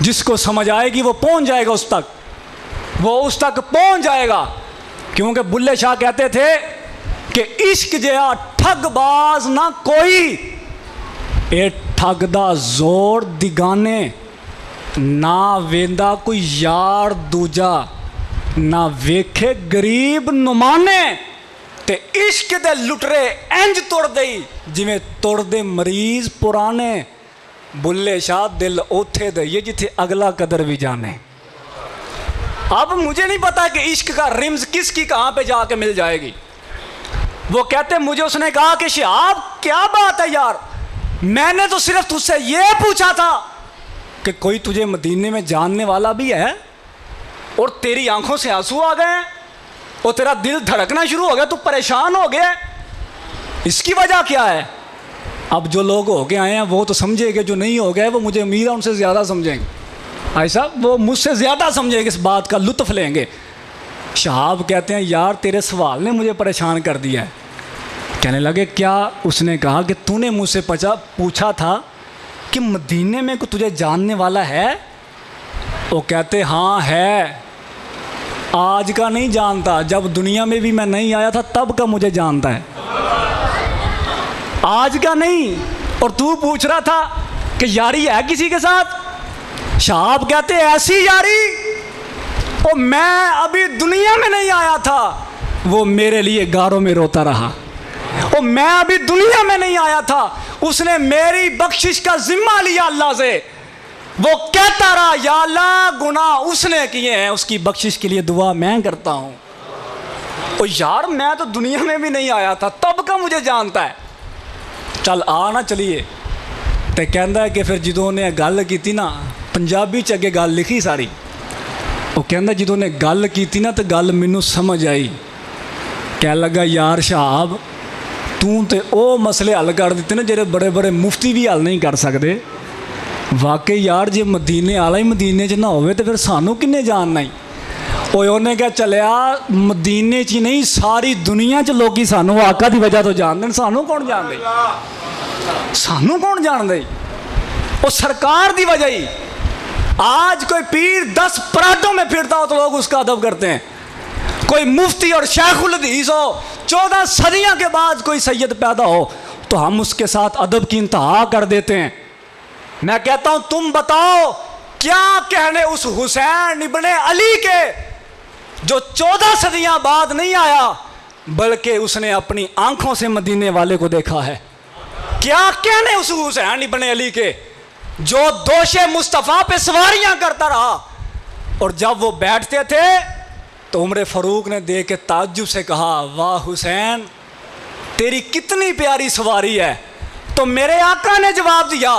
جس کو سمجھ آئے گی وہ پہنچ جائے گا اس تک، وہ اس تک پہنچ جائے گا، کیونکہ بلے شاہ کہتے تھے کہ عشق جیا ٹھگ باز نہ کوئی، اے ٹھگ دا زور دگانے، نہ ویندا کوئی یار دوجا، نہ ویکھے غریب نمانے، تے عشق دے لٹرے انج توڑ دئی جویں توڑ دے مریض پرانے، بلے شاہ دل اوتھے دئیے جتھے اگلا قدر بھی جانے۔ اب مجھے نہیں پتا کہ عشق کا رمز کس کی کہاں پہ جا کے مل جائے گی۔ وہ کہتے مجھے اس نے کہا کہ شہاب کیا بات ہے یار، میں نے تو صرف تجھ سے یہ پوچھا تھا کہ کوئی تجھے مدینے میں جاننے والا بھی ہے، اور تیری آنکھوں سے آنسو آ گئے ہیں اور تیرا دل دھڑکنا شروع ہو گیا، تو پریشان ہو گیا، اس کی وجہ کیا ہے؟ اب جو لوگ ہو کے آئے ہیں وہ تو سمجھے گے، جو نہیں ہو گئے وہ مجھے امید ہے ان سے زیادہ سمجھیں گے، بھائی صاحب وہ مجھ سے زیادہ سمجھیں گے، اس بات کا لطف لیں گے۔ شہاب کہتے ہیں یار تیرے سوال نے مجھے پریشان کر دیا ہے۔ کہنے لگے کیا؟ اس نے کہا کہ تو نے مجھ سے پوچھا تھا کہ مدینے میں کوئی تجھے جاننے والا ہے؟ وہ کہتے ہاں ہے، آج کا نہیں جانتا، جب دنیا میں بھی میں نہیں آیا تھا تب کا مجھے جانتا ہے، آج کا نہیں۔ اور تو پوچھ رہا تھا کہ یاری ہے کسی کے ساتھ؟ شہاب کہتے ایسی یاری، اور میں ابھی دنیا میں نہیں آیا تھا، وہ میرے لیے غاروں میں روتا رہا، اور میں ابھی دنیا میں نہیں آیا تھا، اس نے میری بخشش کا ذمہ لیا اللہ سے، وہ کہتا رہا یا اللہ گناہ اس نے کیے ہیں، اس کی بخشش کے لیے دعا میں کرتا ہوں۔ اور یار میں تو دنیا میں بھی نہیں آیا تھا تب کا مجھے جانتا ہے، چل آنا چلیے۔ تو کہندا ہے کہ پھر جدوں نے گل کی نا، پنجابی چ اگے گل لکھی ساری، وہ کہندا جدوں نے گل کی نا تو گل مینوں سمجھ آئی، کہنے لگا یار شہاب تے او مسئلے حل کر دیتے نا جڑے بڑے بڑے مفتی بھی حل نہیں کر سکتے، واقعی یار جے مدینے والا ہی مدینے چ نہ ہوئے تو پھر سانوں کنے جاننا ہی۔ انہیں کیا چلیا مدینے چ نہیں ساری دنیا چ لوگ سانوں آقا دی وجہ تو جان دیں، سانوں کون جان دے؟ سانوں کون جان دے؟ وہ سرکار دی وجہ ہی۔ آج کوئی پیر 10 پراٹوں میں پھرتا ہو تو لوگ اس کا ادب کرتے ہیں، کوئی مفتی اور شیخ الحدیث ہو 14 صدیوں کے بعد کوئی سید پیدا ہو تو ہم اس کے ساتھ ادب کی انتہا کر دیتے ہیں۔ میں کہتا ہوں تم بتاؤ کیا کہنے اس حسین ابن علی کے جو 14 صدیاں بعد نہیں آیا بلکہ اس نے اپنی آنکھوں سے مدینے والے کو دیکھا ہے، کیا کہنے اس حسین ابن علی کے جو دوش مصطفیٰ پہ سواریاں کرتا رہا، اور جب وہ بیٹھتے تھے تو عمر فاروق نے دیکھ کے تعجب سے کہا واہ حسین تیری کتنی پیاری سواری ہے، تو میرے آقا نے جواب دیا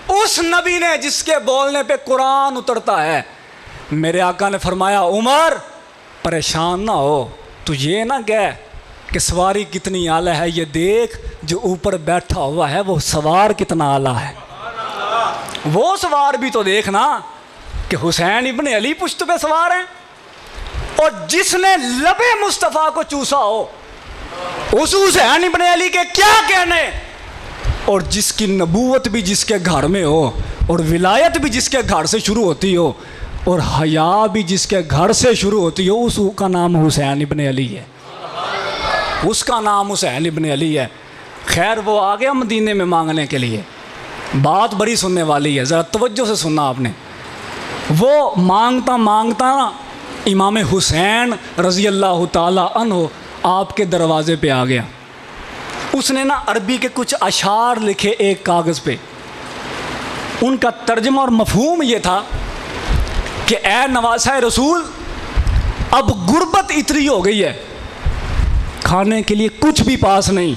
اس نبی نے جس کے بولنے پہ قرآن اترتا ہے۔ میرے آقا نے فرمایا عمر پریشان نہ ہو، تو یہ نہ کہہ کہ سواری کتنی اعلیٰ ہے، یہ دیکھ جو اوپر بیٹھا ہوا ہے وہ سوار کتنا اعلیٰ ہے، وہ سوار بھی تو دیکھنا کہ حسین ابن علی پشت پہ سوار ہیں، اور جس نے لب مصطفیٰ کو چوسا ہو اس حسین ابن علی کے کیا کہنے، اور جس کی نبوت بھی جس کے گھر میں ہو اور ولایت بھی جس کے گھر سے شروع ہوتی ہو اور حیا بھی جس کے گھر سے شروع ہوتی ہو، اس کا نام حسین ابن علی ہے، اس کا نام حسین ابن علی ہے۔ خیر وہ آ گیا مدینے میں مانگنے کے لیے، بات بڑی سننے والی ہے، ذرا توجہ سے سننا آپ نے۔ وہ مانگتا مانگتا امام حسین رضی اللہ تعالی عنہ آپ کے دروازے پہ آ گیا۔ اس نے نا عربی کے کچھ اشعار لکھے ایک کاغذ پہ، ان کا ترجمہ اور مفہوم یہ تھا کہ اے نواسہ رسول اب غربت اتنی ہو گئی ہے، کھانے کے لیے کچھ بھی پاس نہیں،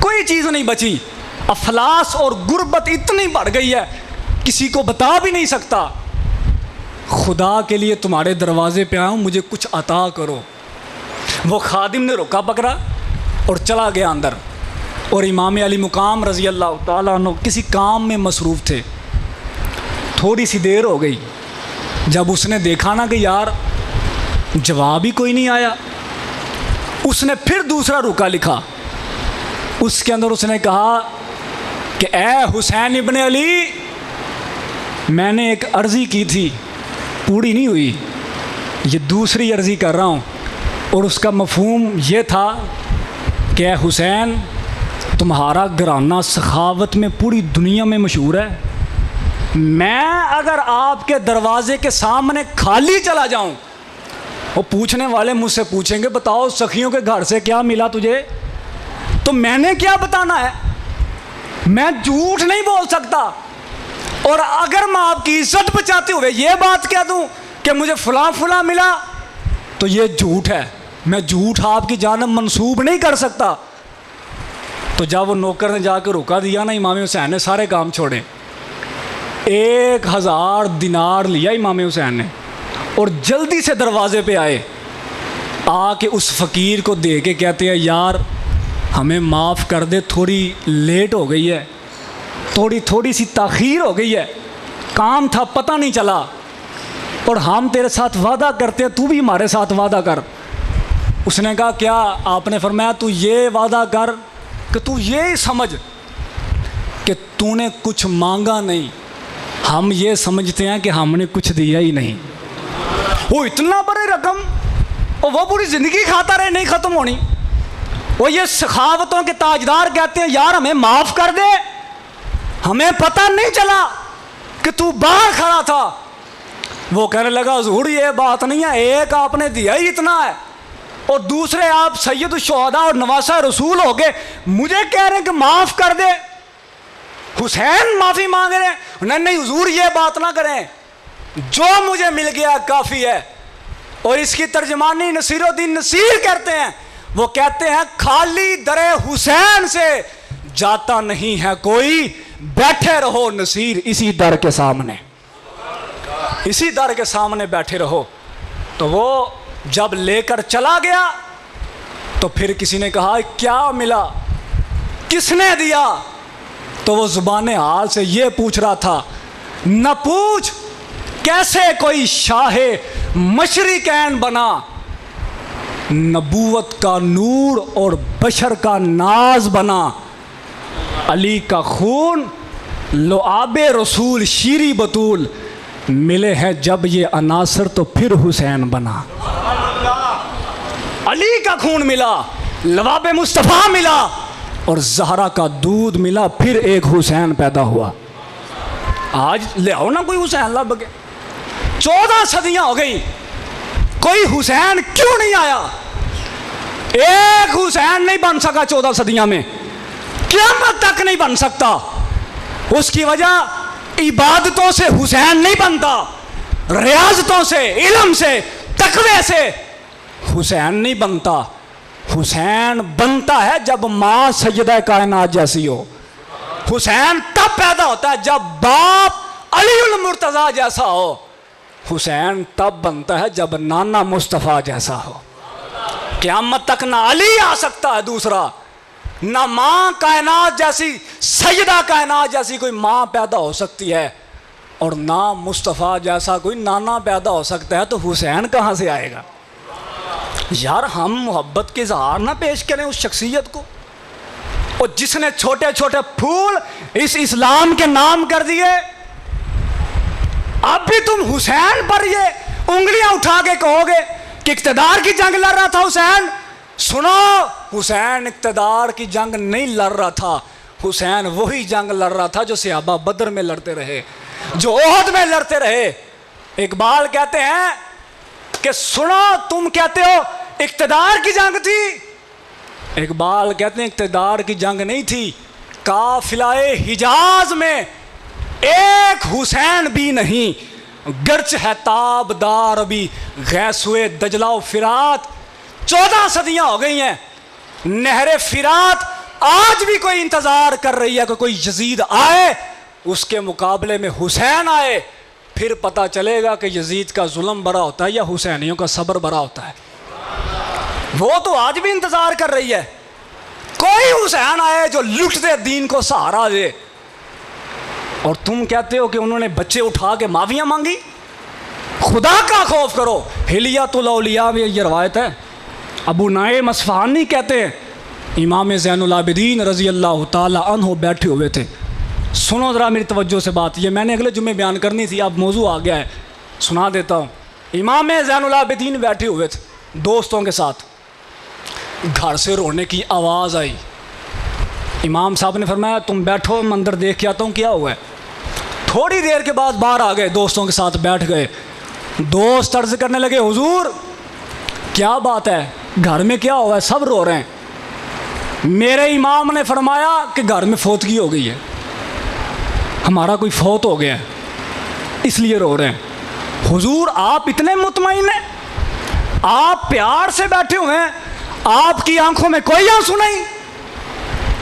کوئی چیز نہیں بچی، افلاس اور غربت اتنی بڑھ گئی ہے کسی کو بتا بھی نہیں سکتا، خدا کے لیے تمہارے دروازے پہ آؤں مجھے کچھ عطا کرو۔ وہ خادم نے رکا پکڑا اور چلا گیا اندر، اور امام علی مقام رضی اللہ تعالیٰ عنہ کسی کام میں مصروف تھے۔ تھوڑی سی دیر ہو گئی، جب اس نے دیکھا نا کہ یار جواب ہی کوئی نہیں آیا، اس نے پھر دوسرا رکا لکھا، اس کے اندر اس نے کہا کہ اے حسین ابن علی میں نے ایک عرضی کی تھی پوری نہیں ہوئی، یہ دوسری عرضی کر رہا ہوں، اور اس کا مفہوم یہ تھا کہ اے حسین تمہارا گھرانہ سخاوت میں پوری دنیا میں مشہور ہے، میں اگر آپ کے دروازے کے سامنے خالی چلا جاؤں، وہ پوچھنے والے مجھ سے پوچھیں گے بتاؤ سخیوں کے گھر سے کیا ملا تجھے، تو میں نے کیا بتانا ہے، میں جھوٹ نہیں بول سکتا، اور اگر میں آپ کی عزت بچاتے ہوئے یہ بات کہہ دوں کہ مجھے فلاں فلاں ملا تو یہ جھوٹ ہے، میں جھوٹ آپ کی جانب منسوب نہیں کر سکتا۔ تو جب وہ نوکر نے جا کے روکا دیا نا امام حسین نے سارے کام چھوڑے. 1000 دینار لیا امام حسین نے اور جلدی سے دروازے پہ آئے. آ کے اس فقیر کو دے کے کہتے ہیں یار ہمیں معاف کر دے, تھوڑی لیٹ ہو گئی ہے, تھوڑی سی تاخیر ہو گئی ہے, کام تھا پتہ نہیں چلا, اور ہم تیرے ساتھ وعدہ کرتے ہیں, تو بھی ہمارے ساتھ وعدہ کر. اس نے کہا کیا؟ آپ نے فرمایا تو یہ وعدہ کر کہ تو یہ سمجھ کہ تو نے کچھ مانگا نہیں, ہم یہ سمجھتے ہیں کہ ہم نے کچھ دیا ہی نہیں. وہ اتنا بڑی رقم اور وہ پوری زندگی کھاتا رہے, نہیں ختم ہونی. وہ یہ سخاوتوں کے تاجدار کہتے ہیں یار ہمیں معاف کر دے, ہمیں پتہ نہیں چلا کہ تو باہر کھڑا تھا. وہ کہنے لگا حضور یہ بات نہیں ہے, ایک آپ نے دیا ہی اتنا ہے اور دوسرے آپ سید الشہداء اور نواسہ رسول ہو گئے, مجھے کہہ رہے ہیں کہ معاف کر دے. حسین معافی مانگ رہے ہیں. نہیں حضور یہ بات نہ کریں, جو مجھے مل گیا کافی ہے. اور اس کی ترجمانی نصیر الدین نصیر کرتے ہیں, وہ کہتے ہیں خالی در حسین سے جاتا نہیں ہے کوئی, بیٹھے رہو نصیر اسی در کے سامنے, اسی در کے سامنے بیٹھے رہو. تو وہ جب لے کر چلا گیا تو پھر کسی نے کہا کیا ملا, کس نے دیا؟ تو وہ زبان حال سے یہ پوچھ رہا تھا, نہ پوچھ کیسے کوئی شاہ مشرقین بنا, نبوت کا نور اور بشر کا ناز بنا, علی کا خون لعاب رسول شیری بطول, ملے ہیں جب یہ عناصر تو پھر حسین بنا. علی کا خون ملا, لعاب مصطفیٰ ملا اور زہرا کا دودھ ملا, پھر ایک حسین پیدا ہوا. آج لے آؤ نا کوئی حسین لب کے, 14 صدیاں ہو گئی, کوئی حسین کیوں نہیں آیا؟ ایک حسین نہیں بن سکا 14 صدیاں میں, قیامت تک نہیں بن سکتا. اس کی وجہ عبادتوں سے حسین نہیں بنتا, ریاضتوں سے, علم سے, تقوی سے حسین نہیں بنتا. حسین بنتا ہے جب ماں سیدہ کائنات جیسی ہو. حسین تب پیدا ہوتا ہے جب باپ علی المرتضیٰ جیسا ہو. حسین تب بنتا ہے جب نانا مصطفیٰ جیسا ہو. قیامت تک نہ علی آ سکتا ہے دوسرا, نہ ماں کائنات جیسی, سیدہ کائنات جیسی کوئی ماں پیدا ہو سکتی ہے, اور نہ مصطفیٰ جیسا کوئی نانا پیدا ہو سکتا ہے. تو حسین کہاں سے آئے گا؟ یار ہم محبت کے اظہار نہ پیش کریں اس شخصیت کو, اور جس نے چھوٹے چھوٹے پھول اس اسلام کے نام کر دیے. اب بھی تم حسین پر یہ انگلیاں اٹھا کے کہو گے کہ اقتدار کی جنگ لڑ رہا تھا حسین. سنو, حسین اقتدار کی جنگ نہیں لڑ رہا تھا, حسین وہی جنگ لڑ رہا تھا جو صحابہ بدر میں لڑتے رہے, جو احد میں لڑتے رہے. اقبال کہتے ہیں کہ سنو تم کہتے ہو اقتدار کی جنگ تھی, اقبال کہتے ہیں اقتدار کی جنگ نہیں تھی. قافلہ حجاز میں ایک حسین بھی نہیں, گرچ ہے تابدار ابھی غیثوئے دجلہ و فرات. 14 صدیاں ہو گئی ہیں, نہر فرات آج بھی کوئی انتظار کر رہی ہے کہ کوئی یزید آئے, اس کے مقابلے میں حسین آئے, پھر پتہ چلے گا کہ یزید کا ظلم بڑا ہوتا ہے یا حسینیوں کا صبر بڑا ہوتا ہے. وہ تو آج بھی انتظار کر رہی ہے, کوئی حسین آئے جو لٹ دے دین کو سہارا دے. اور تم کہتے ہو کہ انہوں نے بچے اٹھا کے معافیاں مانگی. خدا کا خوف کرو. حلیۃ الاولیاء میں یہ روایت ہے, ابو نعیم اصفہانی کہتے ہیں امام زین العابدین رضی اللہ تعالی عنہ بیٹھے ہوئے تھے. سنو ذرا میری توجہ سے بات, یہ میں نے اگلے جمعے بیان کرنی تھی, اب موضوع آ گیا ہے, سنا دیتا ہوں. امام زین العابدین بیٹھے ہوئے تھے دوستوں کے ساتھ, گھر سے رونے کی آواز آئی. امام صاحب نے فرمایا تم بیٹھو, مندر دیکھ کے آتا ہوں کیا ہوا ہے. تھوڑی دیر کے بعد باہر آ گئے, دوستوں کے ساتھ بیٹھ گئے. دوست عرض کرنے لگے حضور کیا بات ہے, گھر میں کیا ہوا ہے, سب رو رہے ہیں. میرے امام نے فرمایا کہ گھر میں فوتگی ہو گئی ہے, ہمارا کوئی فوت ہو گیا ہے اس لیے رو رہے ہیں. حضور آپ اتنے مطمئن ہیں, آپ پیار سے بیٹھے ہوئے ہیں, آپ کی آنکھوں میں کوئی آنسو نہیں.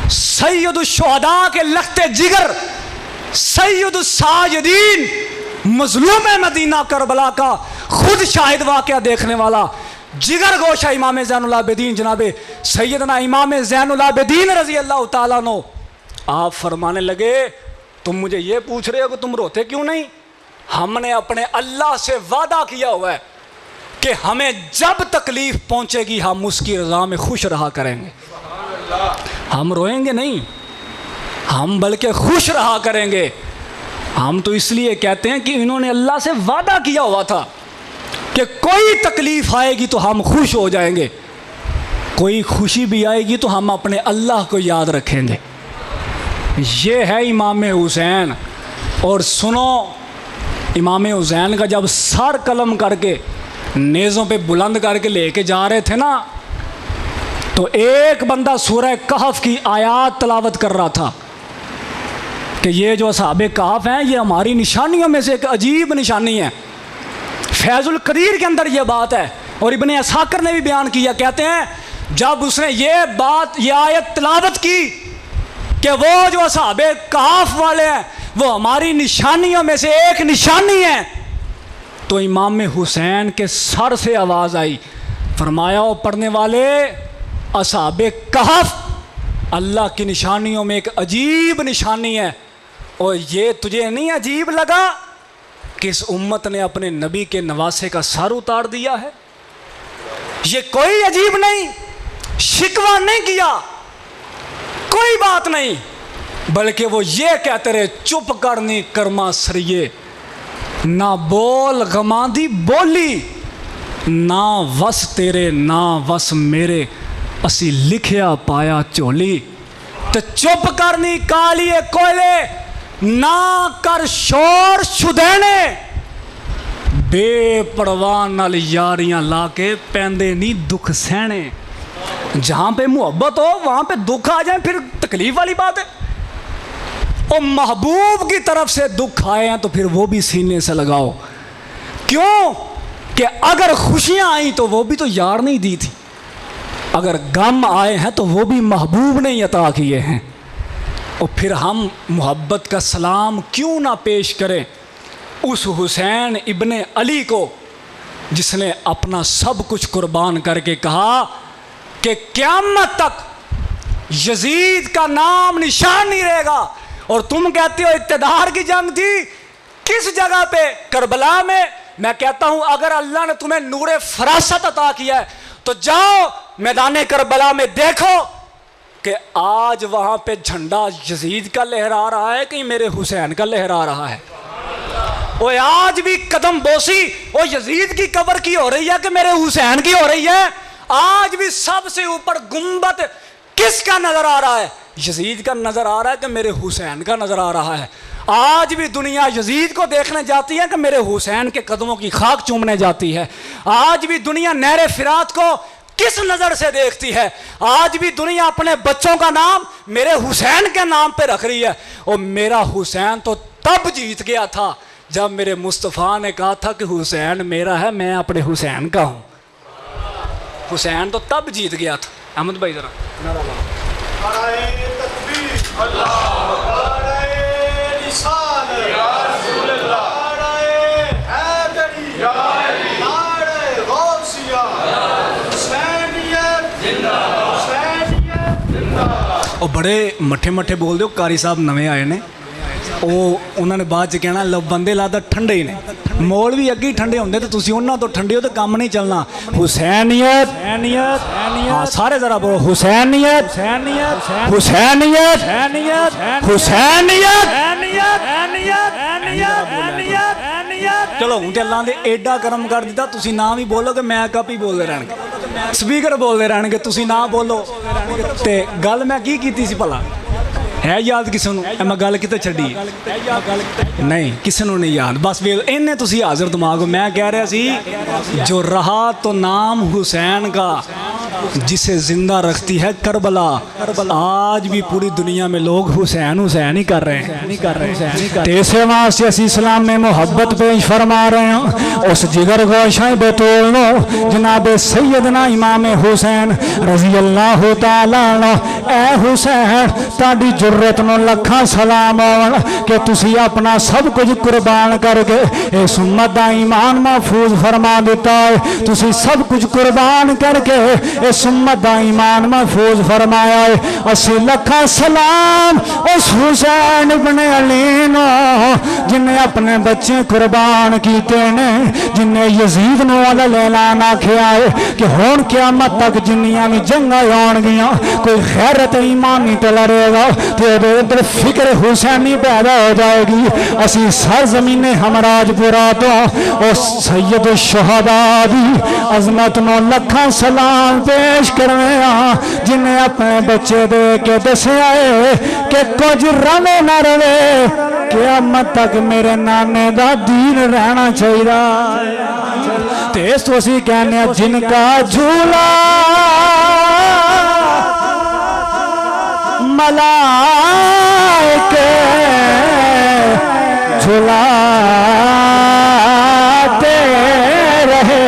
سید الشہداء کے لخت جگر، سید الساجدین، مظلوم مدینہ کربلا کا خود شاہد واقعہ دیکھنے والا، جگر گوشہ امام زین العابدین جناب سیدنا امام زین العابدین رضی اللہ تعالیٰ عنہ، آپ فرمانے لگے تم مجھے یہ پوچھ رہے ہو کہ تم روتے کیوں نہیں؟ ہم نے اپنے اللہ سے وعدہ کیا ہوا ہے کہ ہمیں جب تکلیف پہنچے گی ہم اس کی رضا میں خوش رہا کریں گے، ہم روئیں گے نہیں، ہم بلکہ خوش رہا کریں گے۔ ہم تو اس لیے کہتے ہیں کہ انہوں نے اللہ سے وعدہ کیا ہوا تھا کہ کوئی تکلیف آئے گی تو ہم خوش ہو جائیں گے، کوئی خوشی بھی آئے گی تو ہم اپنے اللہ کو یاد رکھیں گے۔ یہ ہے امام حسین۔ اور سنو، امام حسین کا جب سر قلم کر کے نیزوں پہ بلند کر کے لے کے جا رہے تھے نا، تو ایک بندہ سورہ کہف کی آیات تلاوت کر رہا تھا کہ یہ جو اصحاب کہف ہیں یہ ہماری نشانیوں میں سے ایک عجیب نشانی ہے۔ فیض القدیر کے اندر یہ بات ہے، اور ابن اسحاق نے بھی بیان کیا، کہتے ہیں جب اس نے یہ آیت تلاوت کی کہ وہ جو اصحاب کہف والے ہیں وہ ہماری نشانیوں میں سے ایک نشانی ہے، تو امام حسین کے سر سے آواز آئی، فرمایا او پڑھنے والے، اصحاب کہف اللہ کی نشانیوں میں ایک عجیب نشانی ہے، اور یہ تجھے نہیں عجیب لگا کہ اس امت نے اپنے نبی کے نواسے کا سر اتار دیا ہے؟ یہ کوئی عجیب نہیں، شکوہ نہیں کیا، کوئی بات نہیں، بلکہ وہ یہ کہتے رہے چپ کرنی کرما سریے، نہ بول غماندی بولی، نہ وس تیرے نہ وس میرے، اسی لکھیا پایا چولی، تو چپ کرنی کالیے کوئلے، نہ کر شور شدینے، بے پرواہ نال یاریاں لا کے پیندے نہیں دکھ سہنے۔ جہاں پہ محبت ہو وہاں پہ دکھ آ جائیں پھر تکلیف والی بات ہے، اور محبوب کی طرف سے دکھ آئے ہیں تو پھر وہ بھی سینے سے لگاؤ۔ کیوں کہ اگر خوشیاں آئیں تو وہ بھی تو یار نہیں دی تھی، اگر غم آئے ہیں تو وہ بھی محبوب نے عطا کیے ہیں، اور پھر ہم محبت کا سلام کیوں نہ پیش کریں اس حسین ابن علی کو جس نے اپنا سب کچھ قربان کر کے کہا کہ قیامت تک یزید کا نام نشان نہیں رہے گا۔ اور تم کہتے ہو اقتدار کی جنگ تھی، کس جگہ پہ؟ کربلا میں۔ میں کہتا ہوں اگر اللہ نے تمہیں نور فراست عطا کیا ہے تو جاؤ میدان کربلا میں دیکھو کہ آج وہاں پہ جھنڈا یزید کا لہرا رہا ہے کہ میرے حسین کا لہرا رہا ہے؟ وہ آج بھی قدم بوسی وہ یزید کی قبر کی ہو رہی ہے کہ میرے حسین کی ہو رہی ہے؟ آج بھی سب سے اوپر گنبد کس کا نظر آ رہا ہے؟ یزید کا نظر آ رہا ہے کہ میرے حسین کا نظر آ رہا ہے؟ آج بھی دنیا یزید کو دیکھنے جاتی ہے کہ میرے حسین کے قدموں کی خاک چومنے جاتی ہے؟ آج بھی دنیا نہر فرات کو کس نظر سے دیکھتی ہے؟ آج بھی دنیا اپنے بچوں کا نام میرے حسین کے نام پہ رکھ رہی ہے۔ اور میرا حسین تو تب جیت گیا تھا جب میرے مصطفیٰ نے کہا تھا کہ حسین میرا ہے، میں اپنے حسین کا ہوں۔ حسین تو تب جیت گیا تھا۔ احمد بھائی ذرا اور بڑے مٹھے مٹھے بول دو، قاری صاحب نویں آئے نے، انہوں نے بعد چ کہنا لو بندے لگتا ٹھنڈے ہی نے، مول بھی اگے ہی ٹھنڈے ہوندے تو تسی انہاں تو ٹھنڈے ہو تو کام نہیں چلنا۔ حسینیت، ہاں سارے ذرا بولو، حسینیت، حسینیت، حسینیت۔ چلو ہوں تے اللہ نے ایڈا کرم کر دیتا، تسی نہ بھی بولو کہ میں کپ ہی بولتے رہن گے، سپیکر بولتے رہن گے، تسی نہ بولو۔ تے گل میں کی کیتی سی بھلا ہے یاد کسی نو؟ میں گل کتے چھڈی نہیں، کسی نو نہیں یاد، بس انہیں تسی حاضر دماغ ہو۔ میں کہہ رہا سی جو رہا تو نام حسین کا جسے زندہ رکھتی ہے کربلا. آج بھی پوری دنیا میں لوگ حسین حسین ہی کر رہے ہیں. تیسرے واسطے اسی اسلام میں محبت پیش فرما رہے ہیں اس جگر گوشہ بیتول نو جناب سیدنا امام حسین رضی اللہ تعالیٰ عنہ. اے حسین تاڑی جرت نو لکھاں سلام آن کہ تسی اپنا سب کچھ قربان کر کے اس امت دا ایمان محفوظ فرما دیتا ہے. تسی سب کچھ قربان کر کے اس امت دا ایمان محفوظ فرمایا ہے. اسی لکھاں سلام اس حسین ابن علی نو جنہیں اپنے بچے قربان کیتے نے, جنہیں یزید نو علیہ اعلان آکھیا ہے کہ ہون قیامت تک جنیاں میں جنگاں آن گیاں, کوئی غیرت ایمانی تے لڑے گا تیرے اندر فکر حسینی پیدا ہو جائے گی. اسی سرزمین ہمراج پورا تو اس سید الشہداء دی عظمت نو لکھاں سلام پیش کرنے جنہیں اپنے بچے دے کے دسے آئے کہ کچھ رہنے نہ رہے, قیامت تک میرے نانے دا دین رہنا چاہیے. تیس تو اسی کہنے جن کا جھولا ملائکے جھولاتے رہے,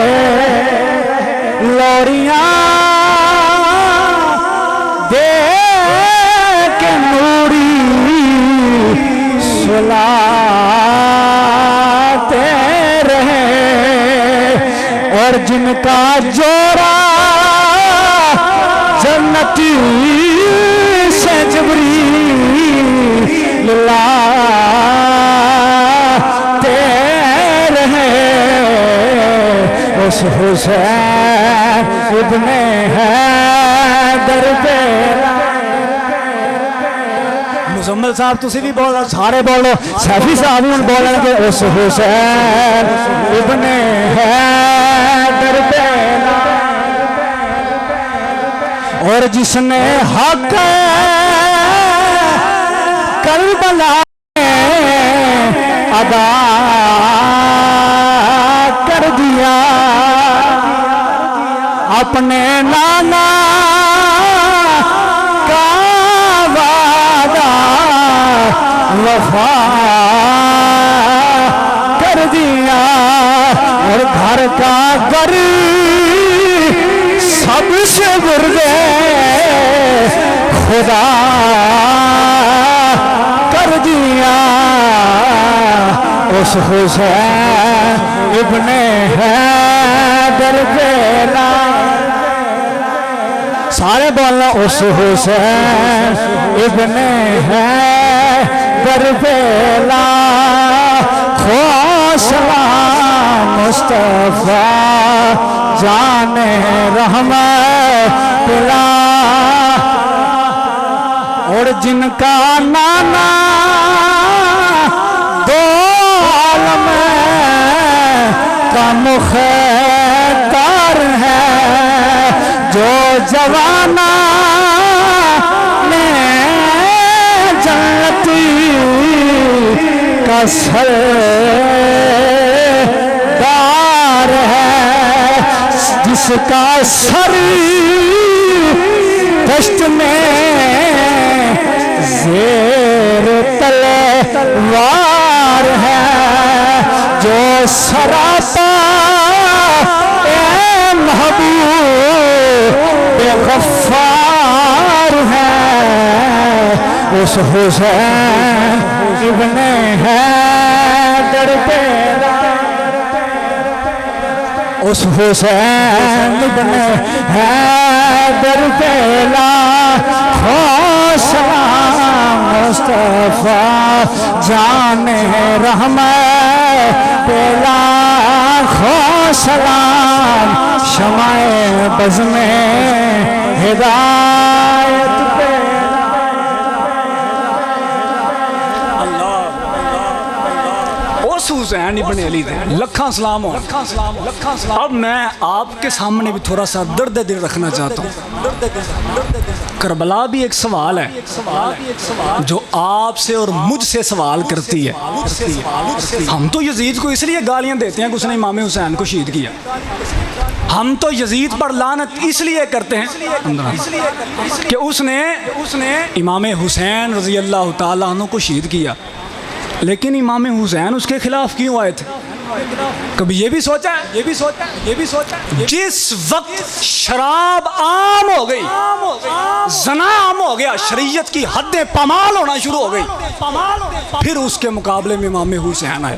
لوریاں دے کے نوری سلاتے رہے, اور جن کا جوڑا جنتی سے جبریل لاتے رہے. اس حسین ابن حیدر پہ مزمل صاحب تسی بھی بولو, سارے بولو, سیفی صاحب بھی بولیں گے اس حسین ابن حیدر پہ. اور جس نے حق کربلا ادا کر دیا, اپنے نانا کا وعدہ وفا کر دیا, اور گھر کا گھر سب سے برگے خدا کر دیا. اس حسین ابن حیدر بیلا, سارے بولنا اس حسین ابن حیدر بیلا. سلام مصطفیٰ جان رحمت پلا, اور جن کا نانا دو عالم کا مختار ہے, جو جوانا میں جنتی کا سردار ہے, جس کا سر دشت میں زیر تلوار ہے, جو سراپا اے محبوب غفار ہے. اس حسین ابن حیدر پیدا, اس حسین ابن حیدر پیلا. سلام مصطفیٰ جان رحمت پیلا, سلام شمع بز میں ہدایت پیلا. اس اس حسین ابن علی دے لکھاں سلام ہو. اب میں آپ کے سامنے بھی تھوڑا سا درد دل رکھنا چاہتا ہوں. کربلا بھی ایک سوال ہے جو آپ سے اور مجھ سے سوال کرتی ہے. ہم تو یزید کو اس لیے گالیاں دیتے ہیں کہ اس نے امام حسین کو شہید کیا. ہم تو یزید پر لعنت اس لیے کرتے ہیں کہ اس نے امام حسین رضی اللہ تعالیٰ عنہ کو شہید کیا. لیکن امام حسین اس کے خلاف کیوں آئے تھے؟ کبھی یہ بھی سوچا ہے؟ جس وقت شراب عام ہو گئی، زنا عام ہو گیا، شریعت کی حدیں پامال ہونا شروع ہو گئی، پھر اس کے مقابلے میں امام حسین آئے.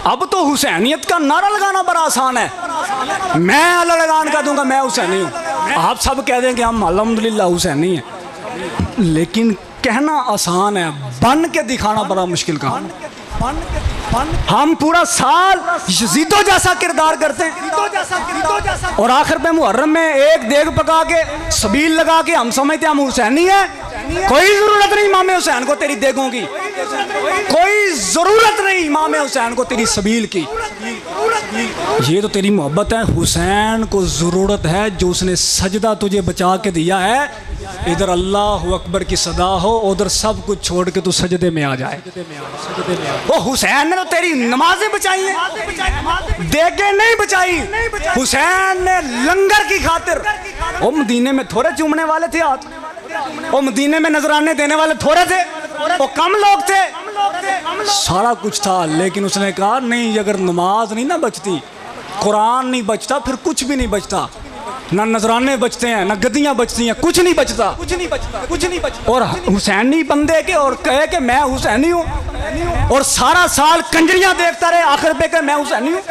اب تو حسینیت کا نعرہ لگانا بڑا آسان ہے. میں اللہ لگان کا دوں گا میں حسینی ہوں، آپ سب کہہ دیں کہ ہم الحمدللہ حسینی ہیں، لیکن کہنا آسان ہے، بن کے دکھانا بڑا مشکل کام. ہم پورا سال یزیدوں جیسا کردار کرتے ہیں اور آخر پہ محرم میں ایک دیگ پکا کے سبیل لگا کے ہم سمجھتے ہیں ہم حسینی ہیں. کوئی ضرورت نہیں امام حسین کو تیری دیگوں کی، کوئی ضرورت نہیں امام حسین کو تیری سبیل کی. یہ تو تیری محبت ہے. حسین کو ضرورت ہے جو اس نے سجدہ تجھے بچا کے دیا ہے. ادھر اللہ اکبر کی صدا ہو، ادھر سب کچھ چھوڑ کے تو سجدے میں آ جائے. وہ حسین نے تو تیری نمازیں بچائی ہیں، دیگیں نہیں بچائی. حسین نے لنگر کی خاطر، وہ مدینے میں تھوڑے چومنے والے تھے ہاتھ، وہ مدینے میں نذرانے دینے والے تھوڑے تھے، وہ کم لوگ تھے، سارا کچھ تھا. لیکن اس نے کہا نہیں، اگر نماز نہیں نہ بچتی، قرآن نہیں بچتا، پھر کچھ بھی نہیں بچتا. نہ نذرانے بچتے ہیں، نہ گدیاں بچتی ہیں، کچھ نہیں بچتا. اور حسینی بندے کے اور کہے کہ میں حسینی ہوں، اور سارا سال کنجریاں دیکھتا رہے، آخر پہ کہ میں حسینی ہوں،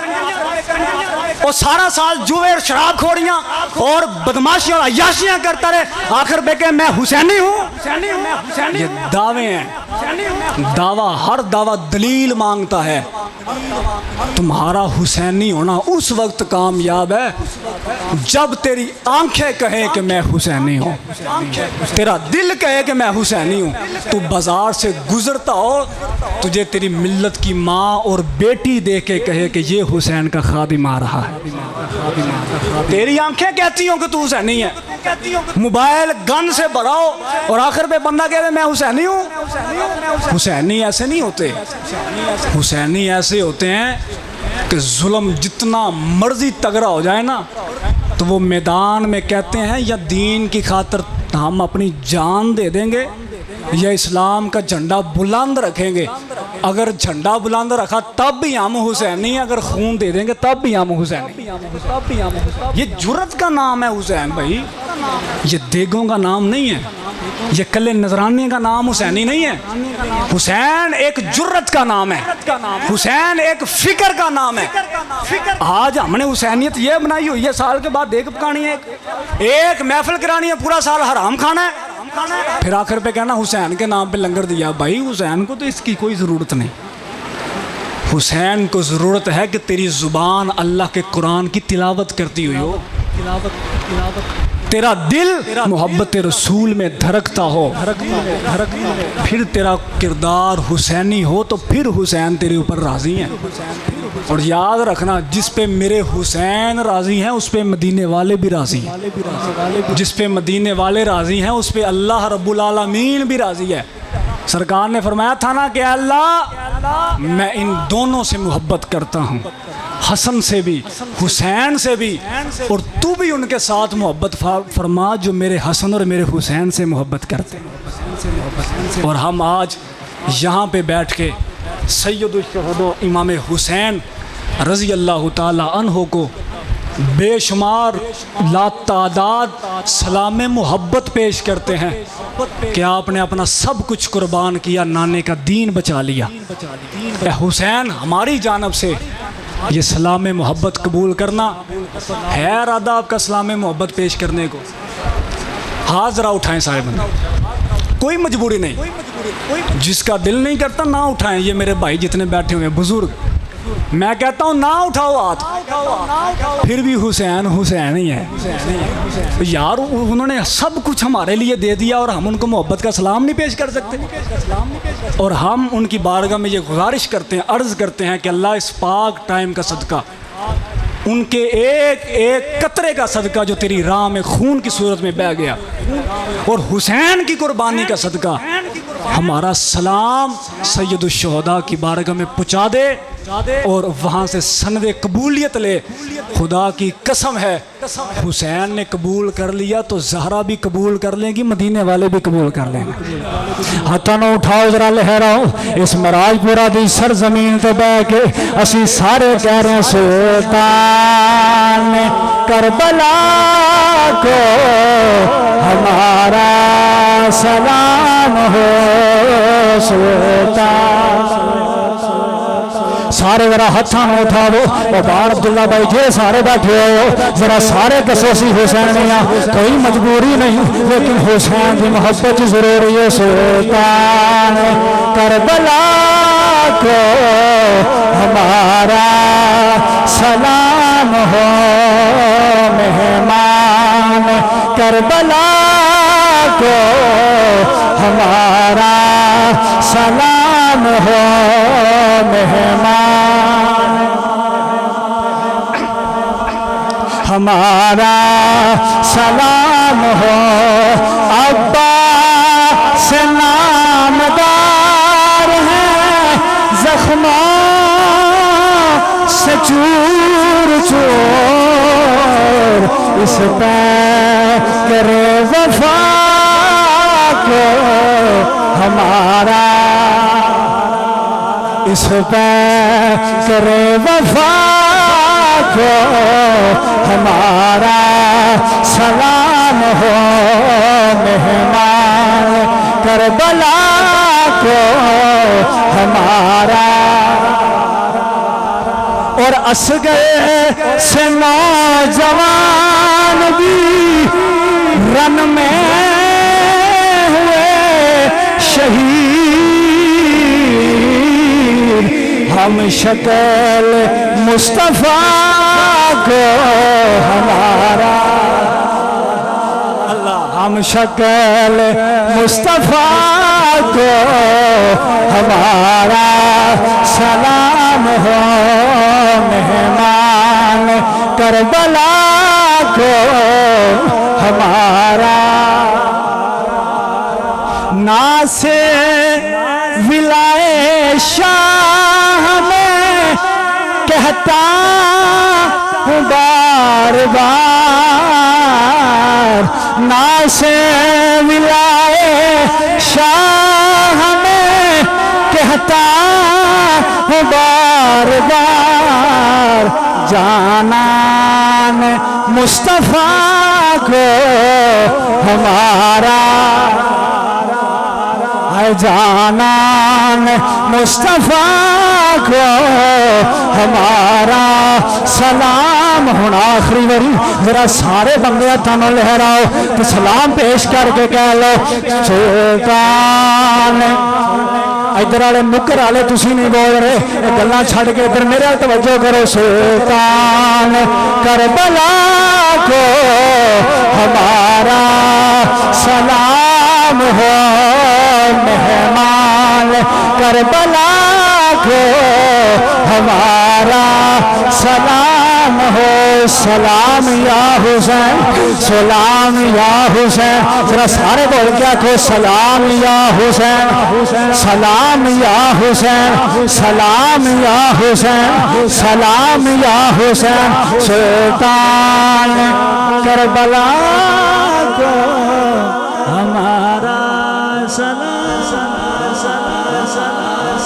اور سارا سال جوئے اور شراب کھوریاں اور بدماشیاں اور عیاشیاں کرتا رہے، آخر پہ کہ میں حسینی ہوں. یہ دعوے ہیں. دعویٰ، ہر دعویٰ دلیل مانگتا ہے. تمہارا حسینی ہونا اس وقت کامیاب ہے جب تیری آنکھیں کہیں کہ میں حسینی ہوں، تیرا دل کہے کہ میں حسینی ہوں. تو بازار سے گزرتا ہو، تجھے تیری ملت کی ماں اور بیٹی دیکھ کے کہے کہ یہ حسین کا خادم آ رہا ہے. تیری آنکھیں کہتی ہوں کہ تو حسینی ہے. موبائل گن سے بھراؤ اور آخر پہ بندہ کہے میں حسینی ہوں. حسینی ایسے نہیں ہوتے. حسینی ایسے ہوتے ہیں کہ ظلم جتنا مرضی تگڑا ہو جائے نا، تو وہ میدان میں کہتے ہیں یا دین کی خاطر ہم اپنی جان دے دیں گے یا اسلام کا جھنڈا بلند رکھیں گے. اگر جھنڈا بلند رکھا تب بھی ہم حسینی، اگر خون دے دیں گے تب بھی ہم حسینی. یہ جرت کا نام ہے حسین بھائی، یہ دیگوں کا نام نہیں ہے، یہ کلے نذرانے کا نام حسینی نہیں ہے. حسین ایک جرت کا نام ہے، حسین ایک فکر کا نام ہے. آج ہم نے حسینیت یہ بنائی ہوئی ہے، سال کے بعد دیگ پکانی ہے، ایک محفل کرانی ہے، پورا سال حرام کھانا ہے، پھر آخر پہ کہنا حسین کے نام پہ لنگر دیا. بھائی حسین کو تو اس کی کوئی ضرورت نہیں. حسین کو ضرورت ہے کہ تیری زبان اللہ کے قرآن کی تلاوت کرتی ہوئی ہو، تیرا دل محبت رسول میں دھڑکتا ہو، پھر تیرا کردار حسینی ہو تو پھر حسین تیرے اوپر راضی ہیں. اور یاد رکھنا، جس پہ میرے حسین راضی ہیں اس پہ مدینے والے بھی راضی ہیں، جس پہ مدینے والے راضی ہیں اس پہ اللہ رب العالمین بھی راضی ہے. سرکار نے فرمایا تھا نا کہ اللہ میں ان دونوں سے محبت کرتا ہوں، حسن سے بھی حسین سے بھی، اور تو بھی ان کے ساتھ محبت فرما جو میرے حسن اور میرے حسین سے محبت کرتے ہیں. اور ہم آج یہاں پہ بیٹھ کے سید الشہداء امام حسین رضی اللہ تعالی عنہ کو بے شمار لاتعداد سلام محبت پیش کرتے ہیں کہ آپ نے اپنا سب کچھ قربان کیا، نانے کا دین بچا لیا. اے حسین، ہماری جانب سے یہ سلام محبت قبول کرنا ہے. ارادہ آپ کا سلام محبت پیش کرنے کو؟ ہاتھ ذرا اٹھائیں سارے بندے، کوئی مجبوری نہیں، جس کا دل نہیں کرتا نہ اٹھائیں. یہ میرے بھائی جتنے بیٹھے ہوئے ہیں بزرگ، میں کہتا ہوں نہ اٹھاؤ ہاتھ، پھر بھی حسین حسین ہی ہے یار. انہوں نے سب کچھ ہمارے لیے دے دیا اور ہم ان کو محبت کا سلام نہیں پیش کر سکتے. اور ہم ان کی بارگاہ میں یہ گزارش کرتے ہیں، عرض کرتے ہیں کہ اللہ اس پاک ٹائم کا صدقہ، ان کے ایک ایک قطرے کا صدقہ جو تیری راہ میں خون کی صورت میں بہہ گیا، اور حسین کی قربانی کا صدقہ، ہمارا سلام سید الشہداء کی بارگاہ میں پہنچا دے اور وہاں سے سند قبولیت لے. خدا کی قسم ہے حسین نے قبول کر لیا تو زہرا بھی قبول کر لیں گی، مدینے والے بھی قبول کر لیں گے. ہاتھوں نو اٹھاؤ ذرا لہراؤ اس مراج پورا دی سرزمین تے بہ کے اسی سارے کہہ رہے ہیں سلطان کربلا کو ہمارا سلام ہو. سلطان سارے ذرا ہاتھاں اٹھاؤ. وقار عبداللہ بھائی جی سارے بیٹھے ہو ذرا سارے کسوسی حسینیاں، کوئی مجبوری نہیں لیکن حسین کی محبت ضروری ہے. سلطان کربلا کو ہمارا سلام ہو. مہمان کربلا کو ہمارا سلام ہو. مہمان ہمارا سلام ہو. عباس نامدار ہے زخموں سے چور چور، اس پہ کرے وفا کو ہمارا، اس پہ کرے وفا کو ہمارا سلام ہو. مہمان کربلا کو ہمارا. اور اصغر سے نوجوان بھی رن میں ہوئے شہید، ہم شکل مصطفیٰ کو ہمارا، ہم شکل مصطفیٰ کو ہمارا سلام ہو. مہمان کربلا کو ہمارا. ناسے ولائے شاہ میں کہتا ہوں بار بار، ناسے ولائے شاہ میں کہتا ہوں بار بار، جانان مصطفیٰ کو ہمارا، جانان مصطفیٰ کو ہمارا سلام. ہونا آخری باری ذرا سارے بندے ہاتھوں لہراؤ تو سلام پیش کر کے کہہ لو سلطان. ادھر والے نکر والے تسی نہیں بول رہے، یہ گلاں چھڑ کے ادھر میرے توجہ کرو. سلطان کربلا کو ہمارا سلام ہو. مہمان کربلا کو ہمارا سلام ہو. سلام یا حسین، سلام یا حسین. ذرا سارے بول کے آخو سلام یا حسین، سلام یا حسین، سلام یا حسین، سلام یا حسین. سلطان کربلا کو ہمارا سلام.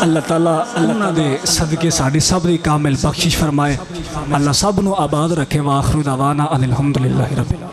اللہ تعالیٰ اللہ دے صدقے ساڑی سب دی کامل بخشش فرمائے. اللہ سب نو آباد رکھے. وآخر دعوانا ان الحمدللہ رب العالمین.